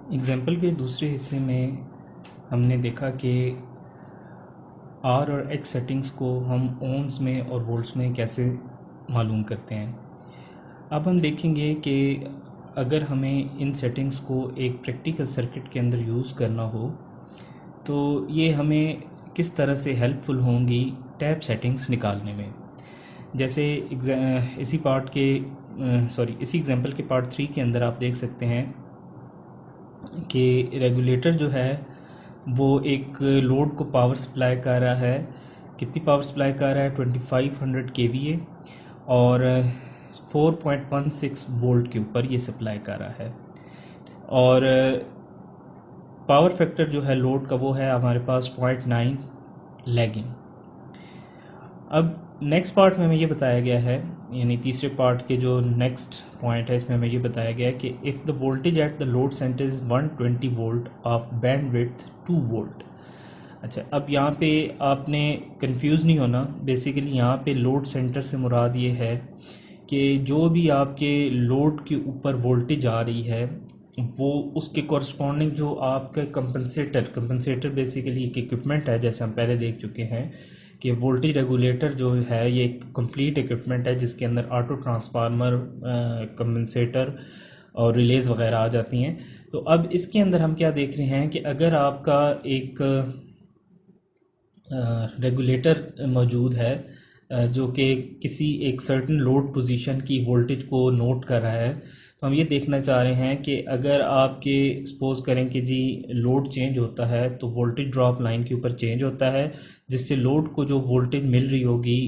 Example के दूसरे हिस्से में हमने देखा कि आर और एक्स सेटिंग्स को हम ओम्स में और वोल्ट्स में कैसे मालूम करते हैं। अब हम देखेंगे कि अगर हमें इन सेटिंग्स को एक प्रैक्टिकल सर्किट के अंदर यूज़ करना हो तो ये हमें किस तरह से हेल्पफुल होंगी टैप सेटिंग्स निकालने में। जैसे इसी एग्जांपल के पार्ट 3 के अंदर आप देख सकते हैं कि रेगुलेटर जो है वो एक लोड को पावर सप्लाई कर रहा है। कितनी पावर सप्लाई कर रहा है? 2500 kVA और 4.16 वोल्ट के ऊपर ये सप्लाई कर रहा है। और पावर फैक्टर जो है लोड का वो है हमारे पास 0.9 लैगिंग। अब नेक्स्ट पार्ट में हमें ये बताया गया है, यानी तीसरे पार्ट के जो नेक्स्ट पॉइंट है इसमें हमें ये बताया गया है कि if the voltage at the load centre is 120 volt of band width 2 volt. अच्छा, अब यहाँ पे आपने कंफ्यूज नहीं होना। बेसिकली यहाँ पे लोड सेंटर से मुराद ये है कि जो भी आपके लोड के ऊपर वोल्टेज आ रही है वो उसके कॉरस्पॉन्डिंग जो आपका कंपनसेटर बेसिकली एक इक्विपमेंट है, जैसे हम पहले देख चुके हैं कि वोल्टेज रेगुलेटर जो है ये एक कंप्लीट इक्विपमेंट है जिसके अंदर ऑटो ट्रांसफार्मर, कंपनसेटर और रिलेज वगैरह आ जाती हैं। तो अब इसके अंदर हम क्या देख रहे हैं कि अगर आपका एक रेगुलेटर मौजूद है जो कि किसी एक सर्टेन लोड पोजीशन की वोल्टेज को नोट कर रहा है, तो हम ये देखना चाह रहे हैं कि अगर आपके सपोज करें कि जी लोड चेंज होता है तो वोल्टेज ड्रॉप लाइन के ऊपर चेंज होता है, जिससे लोड को जो वोल्टेज मिल रही होगी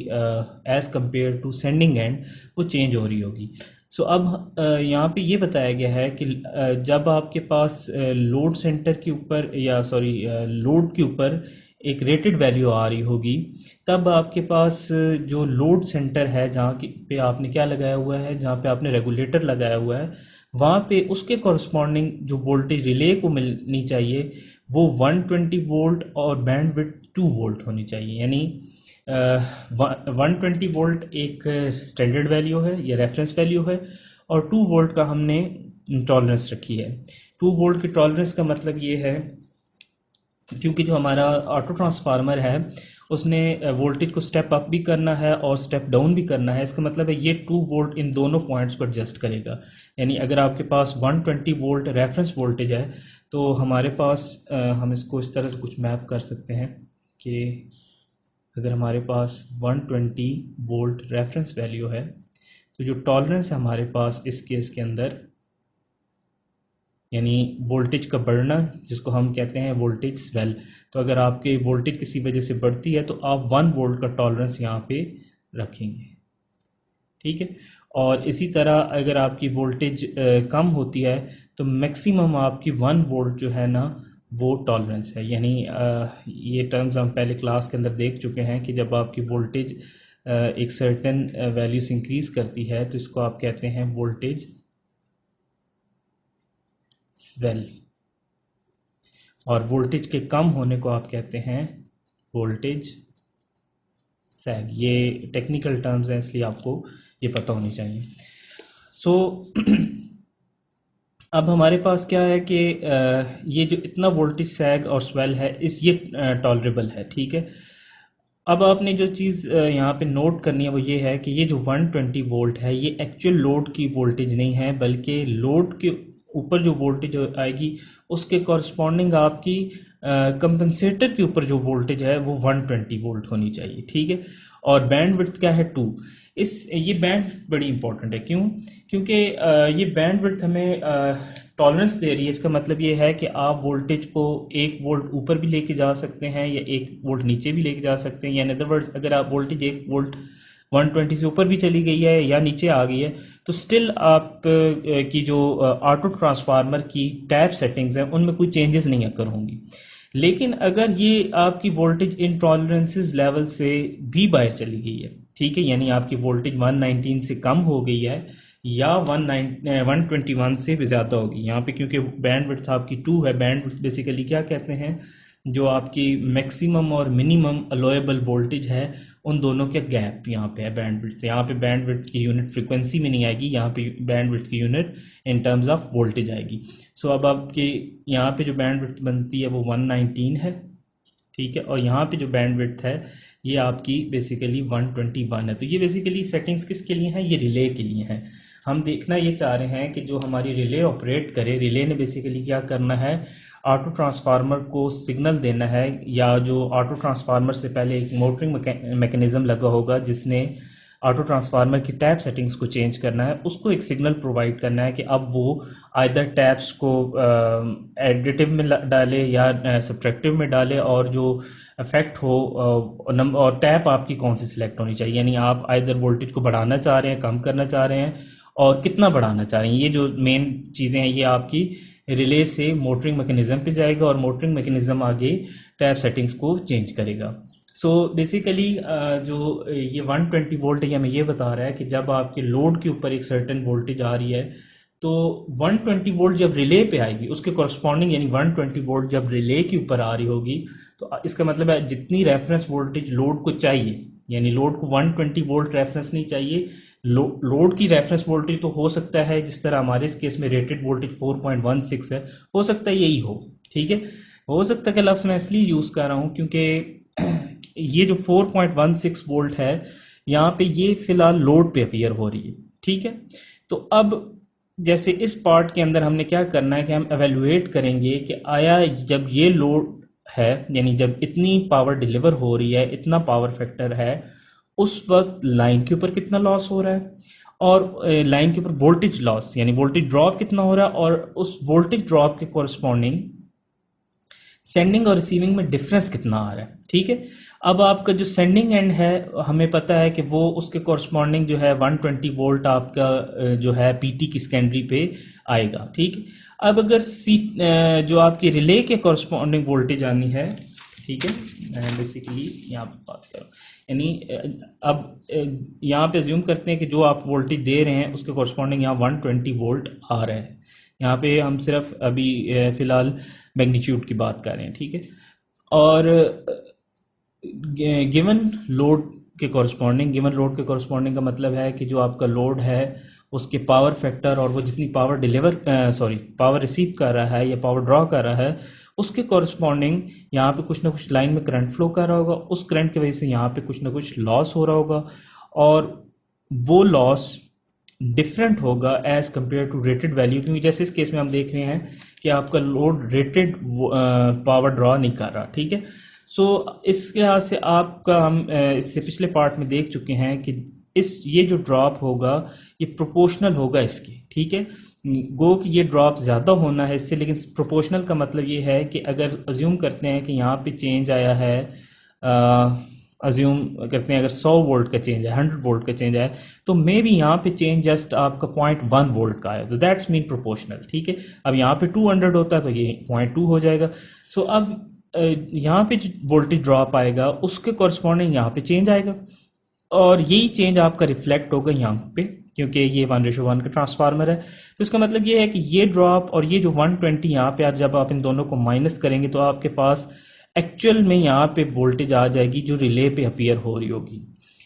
as compared to sending end वो चेंज हो रही होगी। सो अब यहाँ पे ये बताया गया है कि जब आपके पास लोड सेंटर के ऊपर लोड के ऊपर एक रेटेड वैल्यू आ रही होगी, तब आपके पास जो लोड सेंटर है जहाँ पे आपने क्या लगाया हुआ है, जहाँ पे आपने रेगुलेटर लगाया हुआ है, वहाँ पे उसके कॉरस्पॉन्डिंग जो वोल्टेज रिले को मिलनी चाहिए वो 120 वोल्ट और बैंड विड्थ 2 वोल्ट होनी चाहिए। यानी 120 वोल्ट एक स्टैंडर्ड वैल्यू है या रेफरेंस वैल्यू है और 2 वोल्ट का हमने टॉलरेंस रखी है। 2 वोल्ट की टॉलरेंस का मतलब ये है क्योंकि जो हमारा ऑटो ट्रांसफार्मर है उसने वोल्टेज को स्टेप अप भी करना है और स्टेप डाउन भी करना है। इसका मतलब है ये 2 वोल्ट इन दोनों पॉइंट्स को एडजस्ट करेगा। यानी अगर आपके पास 120 वोल्ट रेफरेंस वोल्टेज है तो हमारे पास हम इसको इस तरह से कुछ मैप कर सकते हैं कि अगर हमारे पास 120 वोल्ट रेफरेंस वैल्यू है तो जो टॉलरेंस है हमारे पास इस केस के अंदर, यानी वोल्टेज का बढ़ना जिसको हम कहते हैं वोल्टेज स्वेल, तो अगर आपके वोल्टेज किसी वजह से बढ़ती है तो आप 1 वोल्ट का टॉलरेंस यहाँ पे रखेंगे, ठीक है। और इसी तरह अगर आपकी वोल्टेज कम होती है तो मैक्सिमम आपकी 1 वोल्ट जो है ना वो टॉलरेंस है। यानी ये टर्म्स हम पहले क्लास के अंदर देख चुके हैं कि जब आपकी वोल्टेज एक सर्टेन वैल्यू से इंक्रीज करती है तो इसको आप कहते हैं वोल्टेज स्वेल, और वोल्टेज के कम होने को आप कहते हैं वोल्टेज सैग। ये टेक्निकल टर्म्स हैं इसलिए आपको ये पता होनी चाहिए। सो अब हमारे पास क्या है कि ये जो इतना वोल्टेज सैग और स्वेल है ये टॉलरेबल है, ठीक है। अब आपने जो चीज़ यहाँ पे नोट करनी है वो ये है कि ये जो 120 वोल्ट है ये एक्चुअल लोड की वोल्टेज नहीं है, बल्कि लोड के ऊपर जो वोल्टेज आएगी उसके कॉरस्पॉन्डिंग आपकी कंपनसेटर के ऊपर जो वोल्टेज है वो 120 वोल्ट होनी चाहिए, ठीक है। और बैंड विड्थ क्या है 2। ये बैंड बड़ी इंपॉर्टेंट है, क्योंकि ये बैंड विड्थ हमें टॉलरेंस दे रही है। इसका मतलब ये है कि आप वोल्टेज को 1 वोल्ट ऊपर भी लेके जा सकते हैं या 1 वोल्ट नीचे भी लेके जा सकते हैं। या इन अदर वर्ड्स अगर आप वोल्टेज 1 वोल्ट 120 से ऊपर भी चली गई है या नीचे आ गई है तो स्टिल आप की जो ऑटो ट्रांसफार्मर की टैप सेटिंग्स हैं उनमें कोई चेंजेस नहीं अकर होंगी। लेकिन अगर ये आपकी वोल्टेज इन टॉलरेंसेस लेवल से भी बाहर चली गई है, ठीक है, यानी आपकी वोल्टेज 119 से कम हो गई है या 121 से भी ज़्यादा होगी। यहाँ पे क्योंकि बैंड विड्थ आपकी 2 है, बैंड विड्थ बेसिकली क्या कहते हैं, जो आपकी मैक्सिमम और मिनिमम अलोएबल वोल्टेज है उन दोनों के गैप यहाँ पे है बैंडविड्थ। यहाँ पे बैंडविड्थ की यूनिट फ्रीक्वेंसी में नहीं आएगी, यहाँ पे बैंडविड्थ की unit in terms of voltage आएगी। सो अब आपके यहाँ पे जो बैंडविड्थ बनती है वो 119 है, ठीक है, और यहाँ पे जो बैंडविड्थ है ये आपकी बेसिकली 121 है। तो ये बेसिकली सेटिंग्स किसके लिए हैं, ये रिले के लिए हैं। हम देखना ये चाह रहे हैं कि जो हमारी रिले ऑपरेट करे, रिले ने बेसिकली क्या करना है, ऑटो ट्रांसफार्मर को सिग्नल देना है, या जो ऑटो ट्रांसफार्मर से पहले एक मोटरिंग मैकेनिज्म लगा होगा जिसने ऑटो ट्रांसफार्मर की टैप सेटिंग्स को चेंज करना है, उसको एक सिग्नल प्रोवाइड करना है कि अब वो आइदर टैप्स को एडिटिव में डाले या सब्ट्रैक्टिव में डाले, और जो इफेक्ट हो और टैप आपकी कौन सी सिलेक्ट होनी चाहिए, यानी आप आइदर वोल्टेज को बढ़ाना चाह रहे हैं, कम करना चाह रहे हैं, और कितना बढ़ाना चाह रहे हैं। ये जो मेन चीज़ें हैं ये आपकी रिले से मोटरिंग मैकेनिज्म पे जाएगा और मोटरिंग मैकेनिज्म आगे टैप सेटिंग्स को चेंज करेगा। सो बेसिकली जो ये 120 वोल्ट है, हमें ये बता रहा है कि जब आपके लोड के ऊपर एक सर्टेन वोल्टेज आ रही है तो 120 वोल्ट जब रिले पे आएगी उसके कॉरस्पॉन्डिंग, यानी 120 वोल्ट जब रिले के ऊपर आ रही होगी तो इसका मतलब है जितनी रेफरेंस वोल्टेज लोड को चाहिए, यानी लोड को 120 वोल्ट रेफरेंस नहीं चाहिए, लोड की रेफरेंस वोल्टेज तो हो सकता है जिस तरह हमारे इस केस में रेटेड वोल्टेज 4.16 है, हो सकता है यही हो, ठीक है। हो सकता है कि लफ्ज़ मैं इसलिए यूज़ कर रहा हूँ क्योंकि ये जो 4.16 वोल्ट है यहाँ पे ये फिलहाल लोड पे अपीयर हो रही है, ठीक है। तो अब जैसे इस पार्ट के अंदर हमने क्या करना है कि हम एवेलुएट करेंगे कि आया जब ये लोड है, यानी जब इतनी पावर डिलीवर हो रही है, इतना पावर फैक्टर है, उस वक्त लाइन के ऊपर कितना लॉस हो रहा है, और लाइन के ऊपर वोल्टेज लॉस यानी वोल्टेज ड्रॉप कितना हो रहा है, और उस वोल्टेज ड्रॉप के कॉरस्पॉन्डिंग सेंडिंग और रिसीविंग में डिफरेंस कितना आ रहा है, ठीक है। अब आपका जो सेंडिंग एंड है हमें पता है कि वो उसके कॉरस्पॉन्डिंग जो है 120 वोल्ट आपका जो है पीटी की सेकेंडरी पे आएगा, ठीक है। अब अगर सी जो आपकी रिले के कॉरस्पॉन्डिंग वोल्टेज आनी है, ठीक है, मैं बेसिकली यहाँ पर बात कर रहा हूँ, यानी अब यहाँ पे अज्यूम करते हैं कि जो आप वोल्टेज दे रहे हैं उसके कॉरस्पॉन्डिंग यहाँ 120 वोल्ट आ रहा है। यहाँ पे हम सिर्फ अभी फिलहाल मैग्नीट्यूड की बात कर रहे हैं, ठीक है। और गिवन लोड के कॉरस्पॉन्डिंग का मतलब है कि जो आपका लोड है उसके पावर फैक्टर और वो जितनी पावर रिसीव कर रहा है या पावर ड्रॉ कर रहा है उसके कॉरस्पॉन्डिंग यहाँ पे कुछ ना कुछ लाइन में करंट फ्लो कर रहा होगा, उस करंट की वजह से यहाँ पे कुछ ना कुछ लॉस हो रहा होगा, और वो लॉस डिफरेंट होगा as compared to rated value, क्योंकि जैसे इस केस में हम देख रहे हैं कि आपका लोड रेटेड पावर ड्रॉ नहीं कर रहा, ठीक है। सो इस लिहाज से आपका हम इससे पिछले पार्ट में देख चुके हैं कि ये जो ड्रॉप होगा ये प्रोपोर्शनल होगा इसके, ठीक है। गो कि ये ड्रॉप ज़्यादा होना है इससे, लेकिन प्रोपोर्शनल का मतलब ये है कि अगर अज्यूम करते हैं कि यहाँ पे चेंज आया है, अज्यूम करते हैं अगर 100 वोल्ट का चेंज है, 100 वोल्ट का चेंज है, तो मे भी यहाँ पे चेंज जस्ट आपका 0.1 वोल्ट का है, तो दैट्स मीन प्रोपोर्शनल, ठीक है। अब यहाँ पे 200 होता है तो ये 0.2 हो जाएगा। सो अब यहाँ पे जो वोल्टेज ड्रॉप आएगा उसके कॉरस्पॉन्डिंग यहाँ पे चेंज आएगा, और यही चेंज आपका रिफ्लेक्ट होगा यहाँ पे, क्योंकि ये 1:1 का ट्रांसफार्मर है। तो इसका मतलब ये है कि ये ड्रॉप और ये जो 120 यहाँ पे जब आप इन दोनों को माइनस करेंगे तो आपके पास एक्चुअल में यहाँ पे वोल्टेज आ जाएगी जो रिले पे अपीयर हो रही होगी।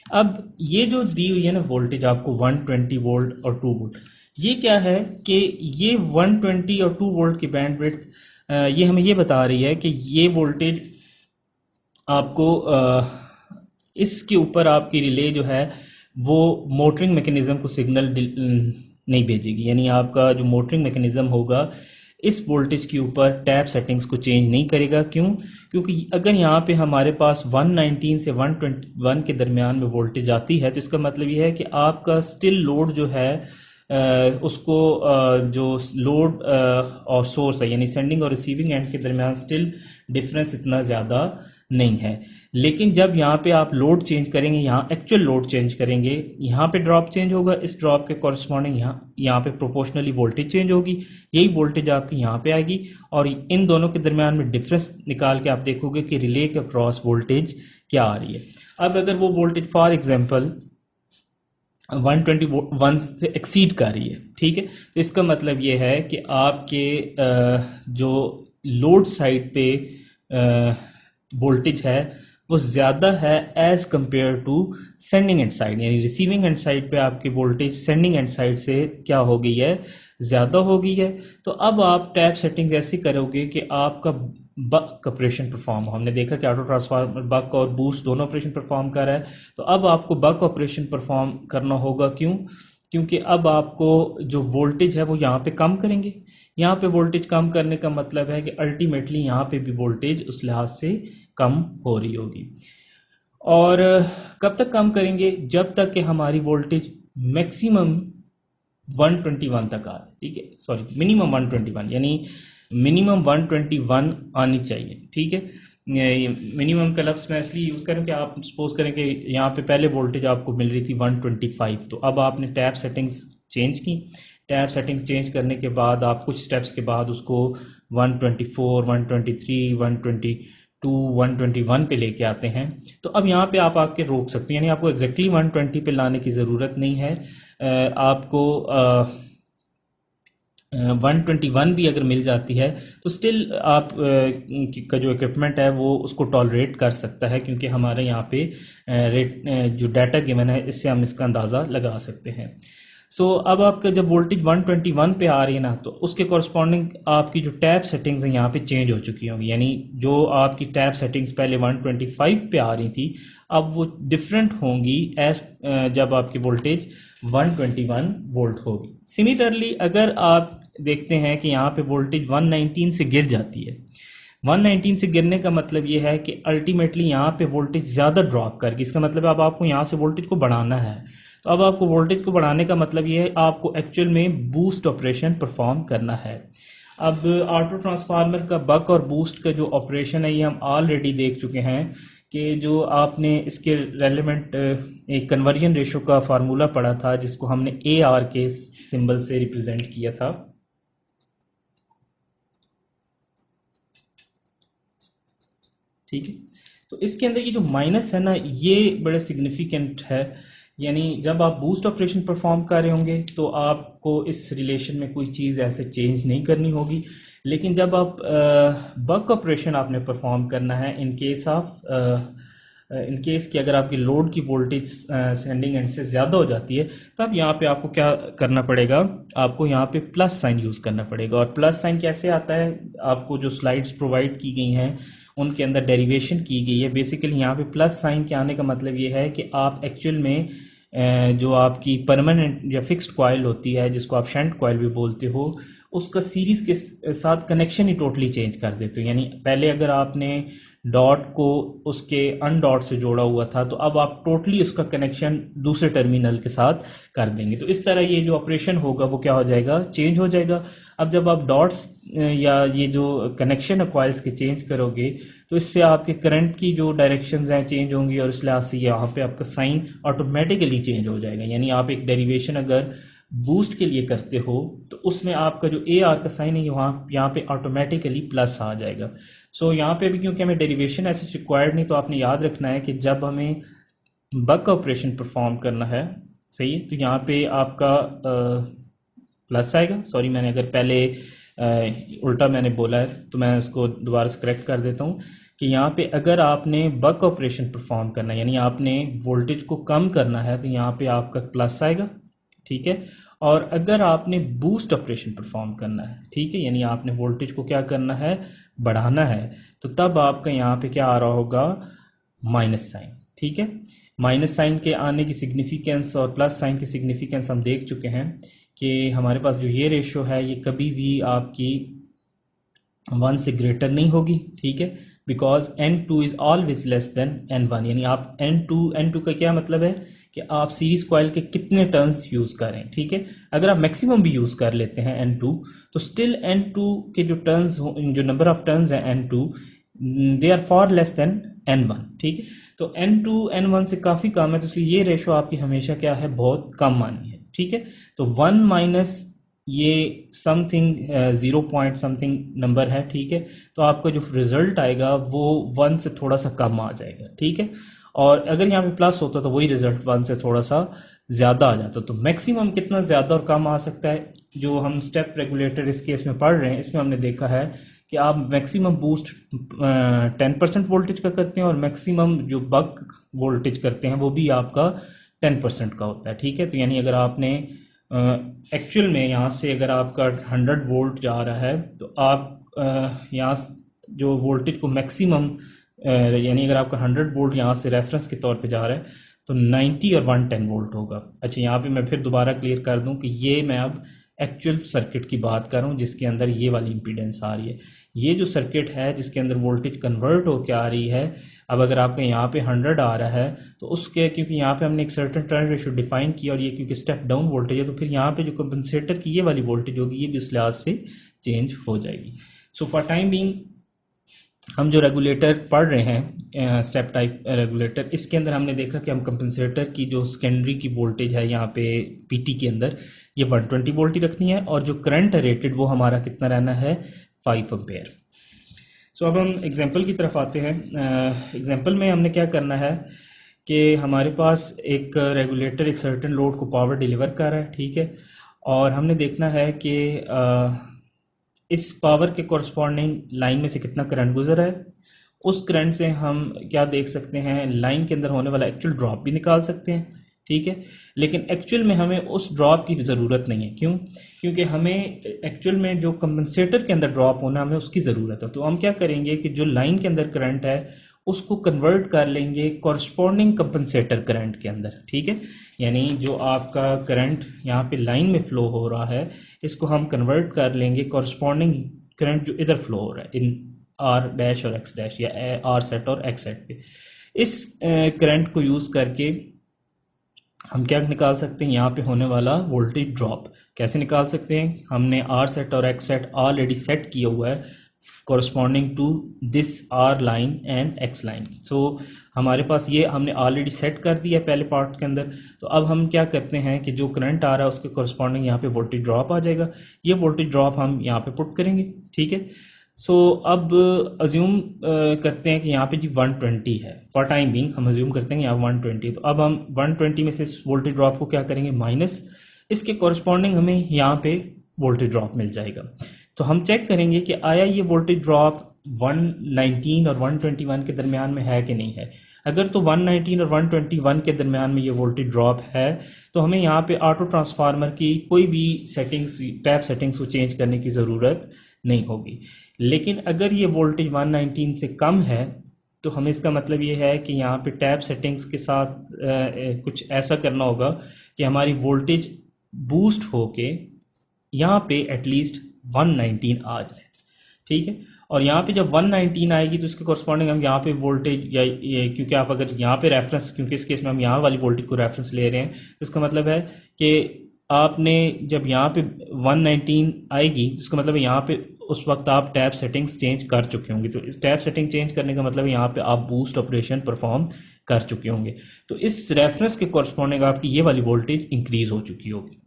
अब ये जो दी हुई है ना वोल्टेज आपको 120 वोल्ट और 2 वोल्ट, ये क्या है कि ये 120 और 2 वोल्ट की बैंडविड्थ ये हमें ये बता रही है कि ये वोल्टेज आपको इसके ऊपर आपकी रिले जो है वो मोटरिंग मैकेनिज्म को सिग्नल नहीं भेजेगी, यानी आपका जो मोटरिंग मैकेनिज्म होगा इस वोल्टेज के ऊपर टैप सेटिंग्स को चेंज नहीं करेगा। क्यों? क्योंकि अगर यहाँ पे हमारे पास 119 से 121 के दरमियान में वोल्टेज आती है तो इसका मतलब ये है कि आपका स्टिल लोड जो है उसको जो लोड और सोर्स है यानी सेंडिंग और रिसीविंग एंड के दरमियान स्टिल डिफरेंस इतना ज़्यादा नहीं है। लेकिन जब यहाँ पे आप लोड चेंज करेंगे, यहाँ एक्चुअल लोड चेंज करेंगे, यहाँ पे ड्रॉप चेंज होगा, इस ड्रॉप के कॉरस्पॉन्डिंग यहाँ पे प्रोपोर्शनली वोल्टेज चेंज होगी, यही वोल्टेज आपकी यहाँ पे आएगी, और इन दोनों के दरमियान में डिफरेंस निकाल के आप देखोगे कि रिले के क्रॉस वोल्टेज क्या आ रही है। अब अगर वो वोल्टेज फॉर एग्जाम्पल 121 से एक्सीड कर रही है, ठीक है, तो इसका मतलब ये है कि आपके जो लोड साइड पे वोल्टेज है वो ज़्यादा है as compared to sending end side, यानी रिसीविंग एंड साइड पे आपकी वोल्टेज सेंडिंग एंड साइड से क्या हो गई है, ज़्यादा हो गई है। तो अब आप टैप सेटिंग्स ऐसी करोगे कि आपका बक ऑपरेशन परफॉर्म हो। हमने देखा कि ऑटो ट्रांसफार्मर बक और बूस्ट दोनों ऑपरेशन परफॉर्म कर रहा है, तो अब आपको बक ऑपरेशन परफॉर्म करना होगा। क्यों? क्योंकि अब आपको जो वोल्टेज है वो यहाँ पे कम करेंगे। यहाँ पे वोल्टेज कम करने का मतलब है कि अल्टीमेटली यहाँ पे भी वोल्टेज उस लिहाज से कम हो रही होगी। और कब तक कम करेंगे? जब तक कि हमारी वोल्टेज मैक्सिमम 121 तक आ, ठीक है, सॉरी मिनिमम 121, यानी मिनिमम 121 आनी चाहिए, ठीक है। मिनिमम का लफ्ज़ मैं इसलिए यूज़ करूँ कि आप सपोज करें कि यहाँ पे पहले वोल्टेज आपको मिल रही थी 125, तो अब आपने टैप सेटिंग्स चेंज की। टैप सेटिंग्स चेंज करने के बाद आप कुछ स्टेप्स के बाद उसको 124, 123, 122, 121 पे लेके आते हैं। तो अब यहाँ पे आप आके रोक सकते हैं, यानी आपको एग्जैक्टली 120 पे लाने की ज़रूरत नहीं है। आपको 121 भी अगर मिल जाती है तो स्टिल आप का जो इक्विपमेंट है वो उसको टॉलरेट कर सकता है, क्योंकि हमारे यहाँ पे रेट जो डाटा गिवन है इससे हम इसका अंदाज़ा लगा सकते हैं। सो अब आपका जब वोल्टेज 121 पे आ रही है ना, तो उसके कॉरस्पॉन्डिंग आपकी जो टैप सेटिंग्स हैं यहाँ पे चेंज हो चुकी होंगी, यानी जो आपकी टैप सेटिंग्स पहले 125 पे आ रही थी अब वो डिफरेंट होंगी एज जब आपकी वोल्टेज 121 वोल्ट होगी। सिमिलरली अगर आप देखते हैं कि यहाँ पे वोल्टेज 119 से गिर जाती है, 119 से गिरने का मतलब ये है कि अल्टीमेटली यहाँ पे वोल्टेज ज़्यादा ड्रॉप करके, इसका मतलब अब आपको यहाँ से वोल्टेज को बढ़ाना है। तो अब आपको वोल्टेज को बढ़ाने का मतलब ये है आपको एक्चुअल में बूस्ट ऑपरेशन परफॉर्म करना है। अब ऑटो ट्रांसफार्मर का बक और बूस्ट का जो ऑपरेशन है ये हम ऑलरेडी देख चुके हैं कि जो आपने इसके रेलेवेंट एक कन्वर्जन रेशो का फार्मूला पढ़ा था जिसको हमने AR के सिंबल से रिप्रेजेंट किया था। ठीक है, तो इसके अंदर ये जो माइनस है ना ये बड़ा सिग्निफिकेंट है, यानी जब आप बूस्ट ऑपरेशन परफॉर्म कर रहे होंगे तो आपको इस रिलेशन में कोई चीज़ ऐसे चेंज नहीं करनी होगी, लेकिन जब आप बक ऑपरेशन आपने परफॉर्म करना है in case of in case कि अगर आपकी लोड की वोल्टेज सेंडिंग एंड से ज़्यादा हो जाती है तब यहाँ पे आपको क्या करना पड़ेगा, आपको यहाँ पे प्लस साइन यूज़ करना पड़ेगा। और प्लस साइन कैसे आता है, आपको जो स्लाइड्स प्रोवाइड की गई हैं उनके अंदर डेरिवेशन की गई है। बेसिकली यहाँ पे प्लस साइन के आने का मतलब ये है कि आप एक्चुअल में जो आपकी परमानेंट या फिक्स्ड कॉइल होती है जिसको आप शंट कॉइल भी बोलते हो, उसका सीरीज के साथ कनेक्शन ही टोटली चेंज कर देते हो। यानी पहले अगर आपने डॉट को उसके अनडॉट से जोड़ा हुआ था तो अब आप टोटली उसका कनेक्शन दूसरे टर्मिनल के साथ कर देंगे। तो इस तरह ये जो ऑपरेशन होगा वो क्या हो जाएगा, चेंज हो जाएगा। अब जब आप डॉट्स या ये जो कनेक्शन है कॉइल्स के चेंज करोगे तो इससे आपके करंट की जो डायरेक्शंस हैं चेंज होंगी और इस लिहाज से यहाँ पे आपका साइन ऑटोमेटिकली चेंज हो जाएगा। यानी आप एक डेरिवेशन अगर बूस्ट के लिए करते हो तो उसमें आपका जो AR का साइन है यहाँ पे ऑटोमेटिकली प्लस आ जाएगा। सो यहाँ पे भी क्योंकि हमें डेरिवेशन ऐसे रिक्वायर्ड नहीं, तो आपने याद रखना है कि जब हमें बक ऑपरेशन परफॉर्म करना है, सही है, तो यहाँ पे आपका प्लस आएगा। सॉरी मैंने अगर पहले उल्टा मैंने बोला है तो मैं उसको दोबारा से करेक्ट कर देता हूँ कि यहाँ पे अगर आपने बक ऑपरेशन परफॉर्म करना है यानी आपने वोल्टेज को कम करना है तो यहाँ पे आपका प्लस आएगा, ठीक है। और अगर आपने बूस्ट ऑपरेशन परफॉर्म करना है, ठीक है, यानी आपने वोल्टेज को क्या करना है, बढ़ाना है, तो तब आपका यहाँ पे क्या आ रहा होगा, माइनस साइन, ठीक है। माइनस साइन के आने की सिग्निफिकेंस और प्लस साइन की सिग्निफिकेंस हम देख चुके हैं कि हमारे पास जो ये रेशो है ये कभी भी आपकी 1 से ग्रेटर नहीं होगी, ठीक है, because N2 is always less than N1। यानी आप N2 का क्या मतलब है कि आप सीरीज कॉइल के कितने टर्न्स यूज़ करें, ठीक है। अगर आप मैक्सिमम भी यूज़ कर लेते हैं N2 तो स्टिल N2 के जो टर्न्स जो नंबर ऑफ टर्न्स हैं N2 they are far less than N1, ठीक है। तो N2 N1 से काफ़ी कम है, तो इसलिए ये रेशो आपकी हमेशा क्या है, बहुत कम आनी है, ठीक है। तो 1 माइनस ये समथिंग 0 पॉइंट समथिंग नंबर है, ठीक है, तो आपका जो रिजल्ट आएगा वो 1 से थोड़ा सा कम आ जाएगा, ठीक है। और अगर यहाँ पे प्लस होता तो वही रिजल्ट 1 से थोड़ा सा ज़्यादा आ जाता। तो मैक्सिमम कितना ज़्यादा और कम आ सकता है, जो हम स्टेप रेगुलेटर इस केस में पढ़ रहे हैं इसमें हमने देखा है कि आप मैक्सिमम बूस्ट 10% वोल्टेज का करते हैं और मैक्सिमम जो बक वोल्टेज करते हैं वो भी आपका 10% का होता है, ठीक है। तो यानी अगर आपने एक्चुअल में यहाँ से अगर आपका 100 वोल्ट जा रहा है तो आप यहाँ जो वोल्टेज को मैक्सिमम यानी अगर आपका 100 वोल्ट यहाँ से रेफरेंस के तौर पे जा रहा है तो 90 और 110 वोल्ट होगा। अच्छा, यहाँ पे मैं फिर दोबारा क्लियर कर दूं कि ये मैं अब एक्चुअल सर्किट की बात कर रहा हूँ जिसके अंदर ये वाली इम्पीडेंस आ रही है। ये जो सर्किट है जिसके अंदर वोल्टेज कन्वर्ट होकर आ रही है, अब अगर आपके यहाँ पे 100 आ रहा है तो उसके क्योंकि यहाँ पे हमने एक सर्टेन ट्रांजिट रेशियो डिफाइन किया और ये क्योंकि स्टेप डाउन वोल्टेज है तो फिर यहाँ पे जो कंपनसेटर की ये वाली वोल्टेज होगी ये भी उस लिहाज से चेंज हो जाएगी। सो फॉर टाइम बीइंग हम जो रेगुलेटर पढ़ रहे हैं स्टेप टाइप रेगुलेटर, इसके अंदर हमने देखा कि हम कंपनसेटर की जो सेकेंडरी की वोल्टेज है यहाँ पे पीटी के अंदर ये 120 वोल्ट ही रखनी है और जो करंट है रेटेड वो हमारा कितना रहना है 5 एम्पेयर। सो अब हम एग्जांपल की तरफ आते हैं। एग्जांपल में हमने क्या करना है कि हमारे पास एक रेगुलेटर एक सर्टेन लोड को पावर डिलीवर कर रहा है, ठीक है, और हमने देखना है कि इस पावर के कॉरस्पॉन्डिंग लाइन में से कितना करंट गुजर है। उस करंट से हम क्या देख सकते हैं, लाइन के अंदर होने वाला एक्चुअल ड्रॉप भी निकाल सकते हैं, ठीक है। लेकिन एक्चुअल में हमें उस ड्रॉप की ज़रूरत नहीं है, क्यों? क्योंकि हमें एक्चुअल में जो कंपनसेटर के अंदर ड्रॉप होना हमें उसकी ज़रूरत है। तो हम क्या करेंगे कि जो लाइन के अंदर करंट है उसको कन्वर्ट कर लेंगे कॉरस्पॉन्डिंग कंपनसेटर करंट के अंदर, ठीक है। यानी जो आपका करंट यहाँ पे लाइन में फ्लो हो रहा है इसको हम कन्वर्ट कर लेंगे कॉरस्पॉन्डिंग करंट जो इधर फ्लो हो रहा है इन आर डैश और एक्स डैश या आर सेट और एक्स सेट पे। इस करंट को यूज़ करके हम क्या निकाल सकते हैं, यहाँ पे होने वाला वोल्टेज ड्रॉप कैसे निकाल सकते हैं। हमने आर सेट और एक्स सेट ऑलरेडी सेट किया हुआ है corresponding to this R line and X line। so हमारे पास ये हमने ऑलरेडी सेट कर दिया है पहले पार्ट के अंदर। तो अब हम क्या करते हैं कि जो करंट आ रहा है उसके corresponding यहाँ पे वोल्टेज ड्रॉप आ जाएगा। ये वोल्टेज ड्रॉप हम यहाँ पे पुट करेंगे, ठीक है। सो अब अज्यूम करते हैं कि यहाँ पे जी 120 है। फॉर टाइम बीइंग हम अज्यूम करते हैं यहाँ 120। तो अब हम 120 में से इस वोल्टेज ड्रॉप को क्या करेंगे माइनस, इसके कॉरस्पॉन्डिंग हमें यहाँ पे वोल्टेज ड्रॉप मिल जाएगा। तो हम चेक करेंगे कि आया ये वोल्टेज ड्रॉप 119 और 121 के दरमियान में है कि नहीं है। अगर तो 119 और 121 के दरमियान में ये वोल्टेज ड्रॉप है तो हमें यहाँ पे ऑटो ट्रांसफार्मर की कोई भी सेटिंग्स टैप सेटिंग्स को चेंज करने की ज़रूरत नहीं होगी। लेकिन अगर ये वोल्टेज 119 से कम है तो हमें इसका मतलब ये है कि यहाँ पे टैप सेटिंग्स के साथ कुछ ऐसा करना होगा कि हमारी वोल्टेज बूस्ट होके यहाँ पे एटलीस्ट 119 आ जाए, ठीक है। और यहाँ पे जब 119 आएगी तो उसके कॉरस्पॉन्डिंग हम यहाँ पे वोल्टेज या ये क्योंकि आप अगर यहाँ पे रेफरेंस, क्योंकि इस केस में हम यहाँ वाली वोल्टेज को रेफरेंस ले रहे हैं तो इसका मतलब है कि आपने जब यहाँ पे 119 आएगी तो इसका मतलब है यहाँ पे उस वक्त आप टैप सेटिंग्स चेंज कर चुके होंगे। तो इस टैप सेटिंग चेंज करने का मतलब यहाँ पे आप बूस्ट ऑपरेशन परफॉर्म कर चुके होंगे। तो इस रेफरेंस के कॉरस्पॉन्डिंग आपकी ये वाली वोल्टेज इंक्रीज हो चुकी होगी।